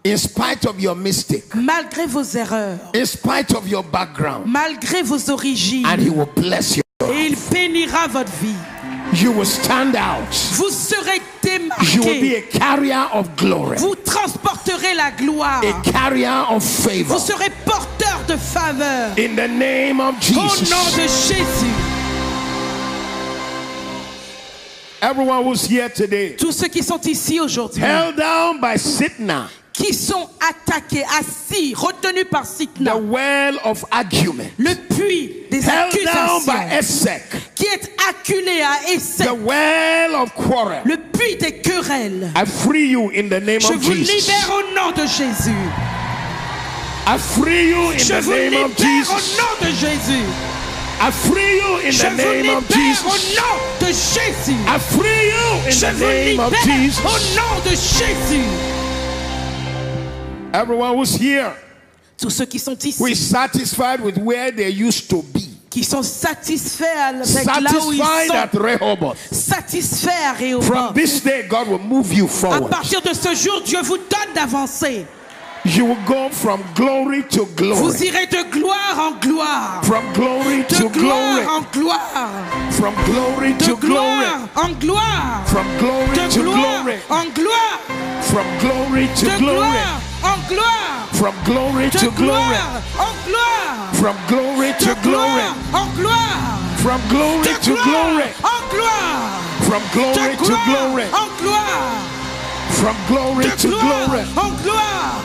in spite of your mistake, malgré vos erreurs, in spite of your background, malgré vos origines, and He will bless you. et il bénira votre vie. You will stand out. Vous serez You will be démarqué. a carrier of glory, Vous transporterez la gloire. a carrier of favor. Vous serez porteur de faveur. In the name of Au nom Jesus. de Jésus. Everyone who's here today, Tous ceux qui sont ici aujourd'hui, held down by Sitna, qui sont attaqués, assis, retenus par the Sitna, well of argument, le puits des held down by accusations, Esek, qui est acculé à Essek, the well of quarrel. le puits des querelles. I free you in the name Je of vous Jesus. libère au nom de Jésus. I free you in Je the vous name libère of Jesus. au nom de Jésus. I free you in Je the vous name of libère au Jesus. nom de Jésus. I free you in Je the vous name of libère Jesus. au nom de Jésus. Everyone who's here, Tous ceux qui sont ici, who is satisfied with where they used to be, qui sont satisfaits avec là où ils satisfied sont, at Rehoboth. satisfaits à From Rehoboth. this day, God will move you À forward. partir de ce jour, Dieu vous donne d'avancer. You will go from glory to glory. Vous irez de gloire en gloire. From glory De to glory. gloire en gloire. From glory De to glory. gloire en gloire. From glory De to gloire glory. en gloire. From glory to De glory. gloire en gloire. From glory De to glory. gloire en gloire. From glory De to glory. gloire en gloire. From glory De to glory. gloire en gloire. From glory De to gloire glory. en gloire. From glory De to glory. gloire en gloire.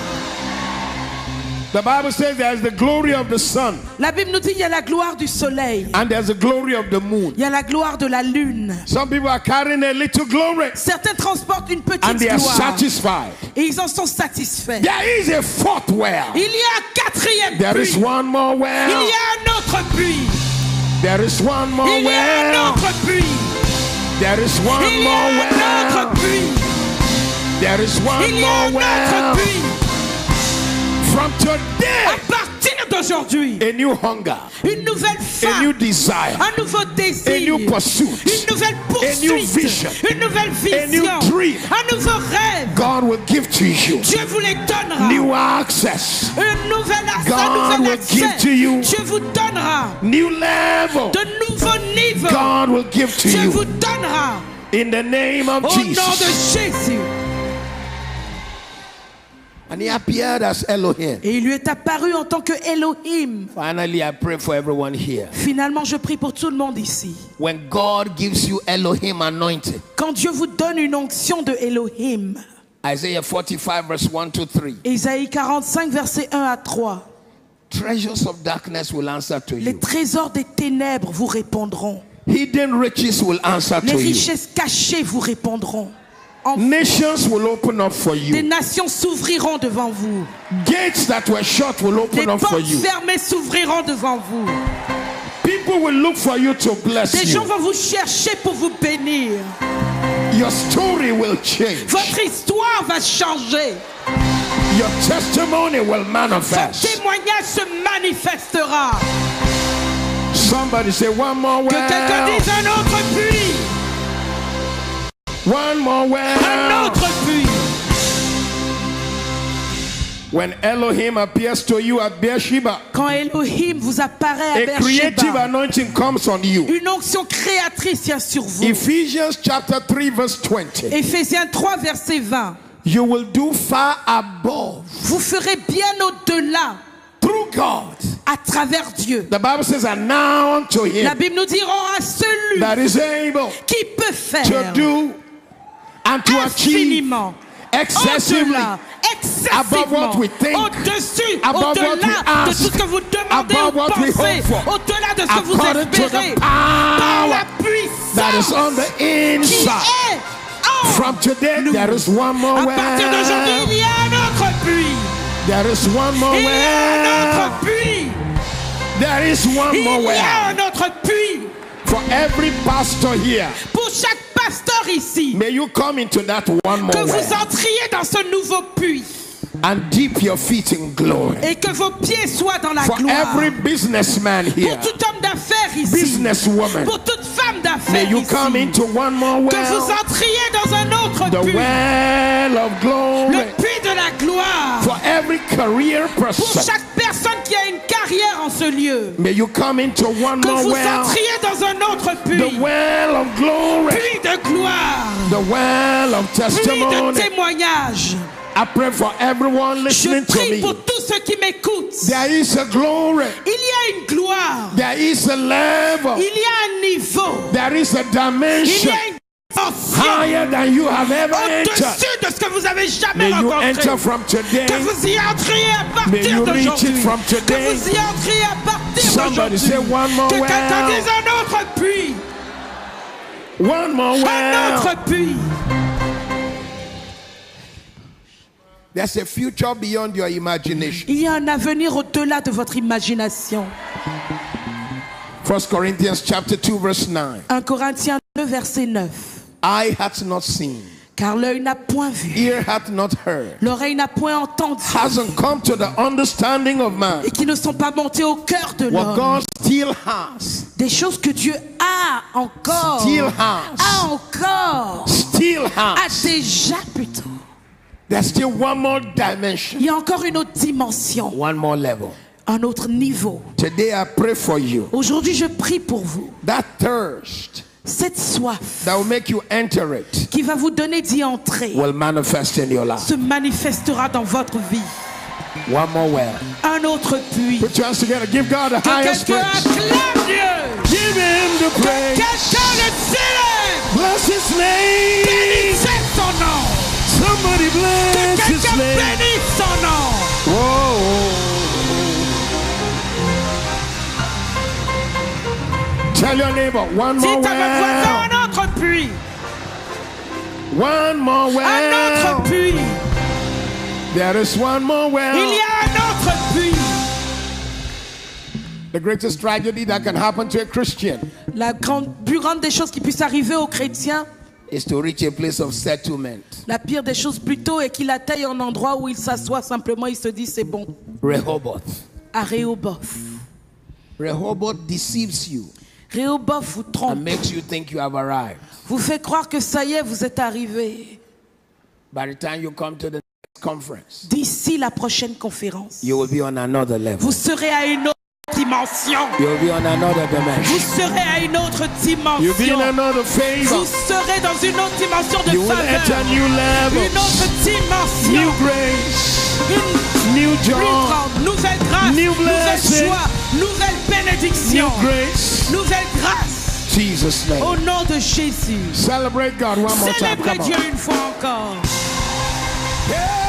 The Bible says there's the glory of the sun La Bible nous dit il y a la gloire du soleil. and there's the glory of the moon. Il y a la gloire de la lune. Some people are carrying a little glory Certains transportent une and petite they are gloire satisfied. et ils en sont satisfaits. There is a fourth well. Il y a un quatrième There is puits. one more Il well. y a un autre puits. There is one more Il y a un well. autre puits. There is one Il y a more un well. autre puits. There is one Il y a un more autre well. puits. From today, À partir d'aujourd'hui, a new hunger, une nouvelle a new faim, desire, un nouveau a désir, new pursuit, une nouvelle new vision, poursuite, une nouvelle a new vision, dream. un nouveau rêve. God will give to you. Dieu vous les donnera. New access, Un nouvel accès, God un nouvel will give accès. to you. Dieu vous donnera new level. de nouveaux niveaux. God will give to Dieu you vous donnera in the name of au nom de Jesus. Jésus. And he appeared as Elohim. Et il lui est apparu en tant que Elohim. Finally, I pray for everyone here. Finalement, je prie pour tout le monde ici. When God gives you Elohim anointing, Quand Dieu vous donne une onction de Elohim, Isaiah 45 verse 1 to 3, Ésaïe 45, versets 1 à 3, treasures of darkness will answer to les you. trésors des ténèbres vous répondront. Hidden riches will answer Les to you. richesses cachées vous répondront. Nations will open up for Des you. nations s'ouvriront devant vous. Gates that were shut will Des open up for portes you. fermées s'ouvriront devant vous. People will look for you to bless Des gens you. vont vous chercher pour vous bénir. Your story will change. Votre histoire va changer. Your testimony will Votre manifest. témoignage se manifestera. Somebody say one more Que quelqu'un well. dise un autre puits. One more Un well. autre puits. When Elohim appears to you at Beersheba, Quand Elohim vous apparaît à a creative Beersheba, anointing comes on you. une onction créatrice vient sur vous. Ephesians chapter 3 verse 20. Éphésiens 3, verset 20. You will do far above Vous ferez bien au-delà through God. à travers Dieu. The Bible says, and now unto La him Bible nous dit à celui that is able qui peut faire to do and to achieve infiniment, excessively au-delà, above what excessivement, we think, au-dessus, above what we au-delà de ask, tout ce que vous demandez above ou what we pensez, hope for, au-delà de ce que vous according to espérez, the par la power that is puissance on the qui inside. est en From today, nous. there is one more À partir d'aujourd'hui, il well. y a un autre puits. There is one more Il y a un well. autre puits. There is one more Il y a well. un autre puits. For every pastor here, Pour chaque pasteur ici, may you come into that one more que vous well entriez dans ce nouveau puits and dip your feet in glory. et que vos pieds soient dans la For gloire. every businessman here, Pour tout homme d'affaires ici, businesswoman, pour toute femme may d'affaires you ici, come into one more que vous well, entriez dans un autre the puits, well of glory. le puits de la gloire. For every career Pour person, chaque personne qui a une carrière en ce lieu, may you come into one que more vous well, entriez dans un autre puits, the well of glory, puits de gloire, the well of puits de testimony. témoignage. I pray for everyone Je listening to prie me. pour tous ceux qui m'écoutent. There is a glory. Il y a une gloire, There is a level. il y a un niveau, There is a il y dimension a une dimension higher than you have ever entered. au-dessus de ce que vous avez jamais May you rencontré. enter from today. Que vous y entriez à May you partir reach it d'aujourd'hui. from Que today. vous y entriez à partir Somebody say d'aujourd'hui. one more Que quelqu'un well. dise un autre puits, One more un well. autre puits. There's a future beyond your imagination. Il y a un avenir au-delà de votre imagination. 1 Corinthians chapter 2 verse 9. 1 Corinthiens 2, verset 9. Eye hath not seen, Car l'œil n'a point vu, ear hath not heard, l'oreille n'a point entendu, hasn't come to the understanding of man et qui ne sont pas montés au cœur de what l'homme. God still has, Des choses que Dieu a encore, still has, a encore, still a has. déjà plutôt. There's still one more dimension, Il y a encore une autre dimension, one more level. un autre niveau. Today I pray for you. Aujourd'hui, je prie pour vous. That thirst Cette soif that will make you enter it qui va vous donner d'y entrer will manifest in your life. se manifestera dans votre vie. One more well. Un autre puits. Put your hands together. Give God the Que highest quelqu'un praise. acclame Dieu. Give him the Que praise. quelqu'un le célèbre. Bless his name. Bénissez son nom. Somebody Que bless his quelqu'un name. bénisse son nom. Whoa. Tell your neighbor, one more Dites à votre voisin well. un autre puits. One more Un well. autre puits. There is one more Il well. y a un autre puits. The greatest tragedy that can happen to a Christian La plus grande des choses qui puissent arriver aux chrétiens, is to reach a place of settlement. la pire des choses plutôt est qu'il atteigne un endroit où il s'assoit simplement, il se dit c'est bon. Rehoboth. À Rehoboth. Rehoboth deceives you Rehoboth vous trompe, and makes you think you have arrived. vous fait croire que ça y est, vous êtes arrivé. By the time you come to the next conference, D'ici la prochaine conférence, you will be on another level. vous serez à une autre dimension. You will be on another Vous dimension. serez à une autre You'll be in dimension. another favor. Vous serez dans une autre dimension de You will enter faveur. new Une levels, autre new dimension. grace. new Plus joy, grande, nouvelle grâce, New nouvelle blessing. joie, nouvelle bénédiction, new grace. nouvelle grâce. Jesus' name. Au nom de Jésus. Celebrate God one more time. Célébrez Come on. Dieu une fois encore. Yeah.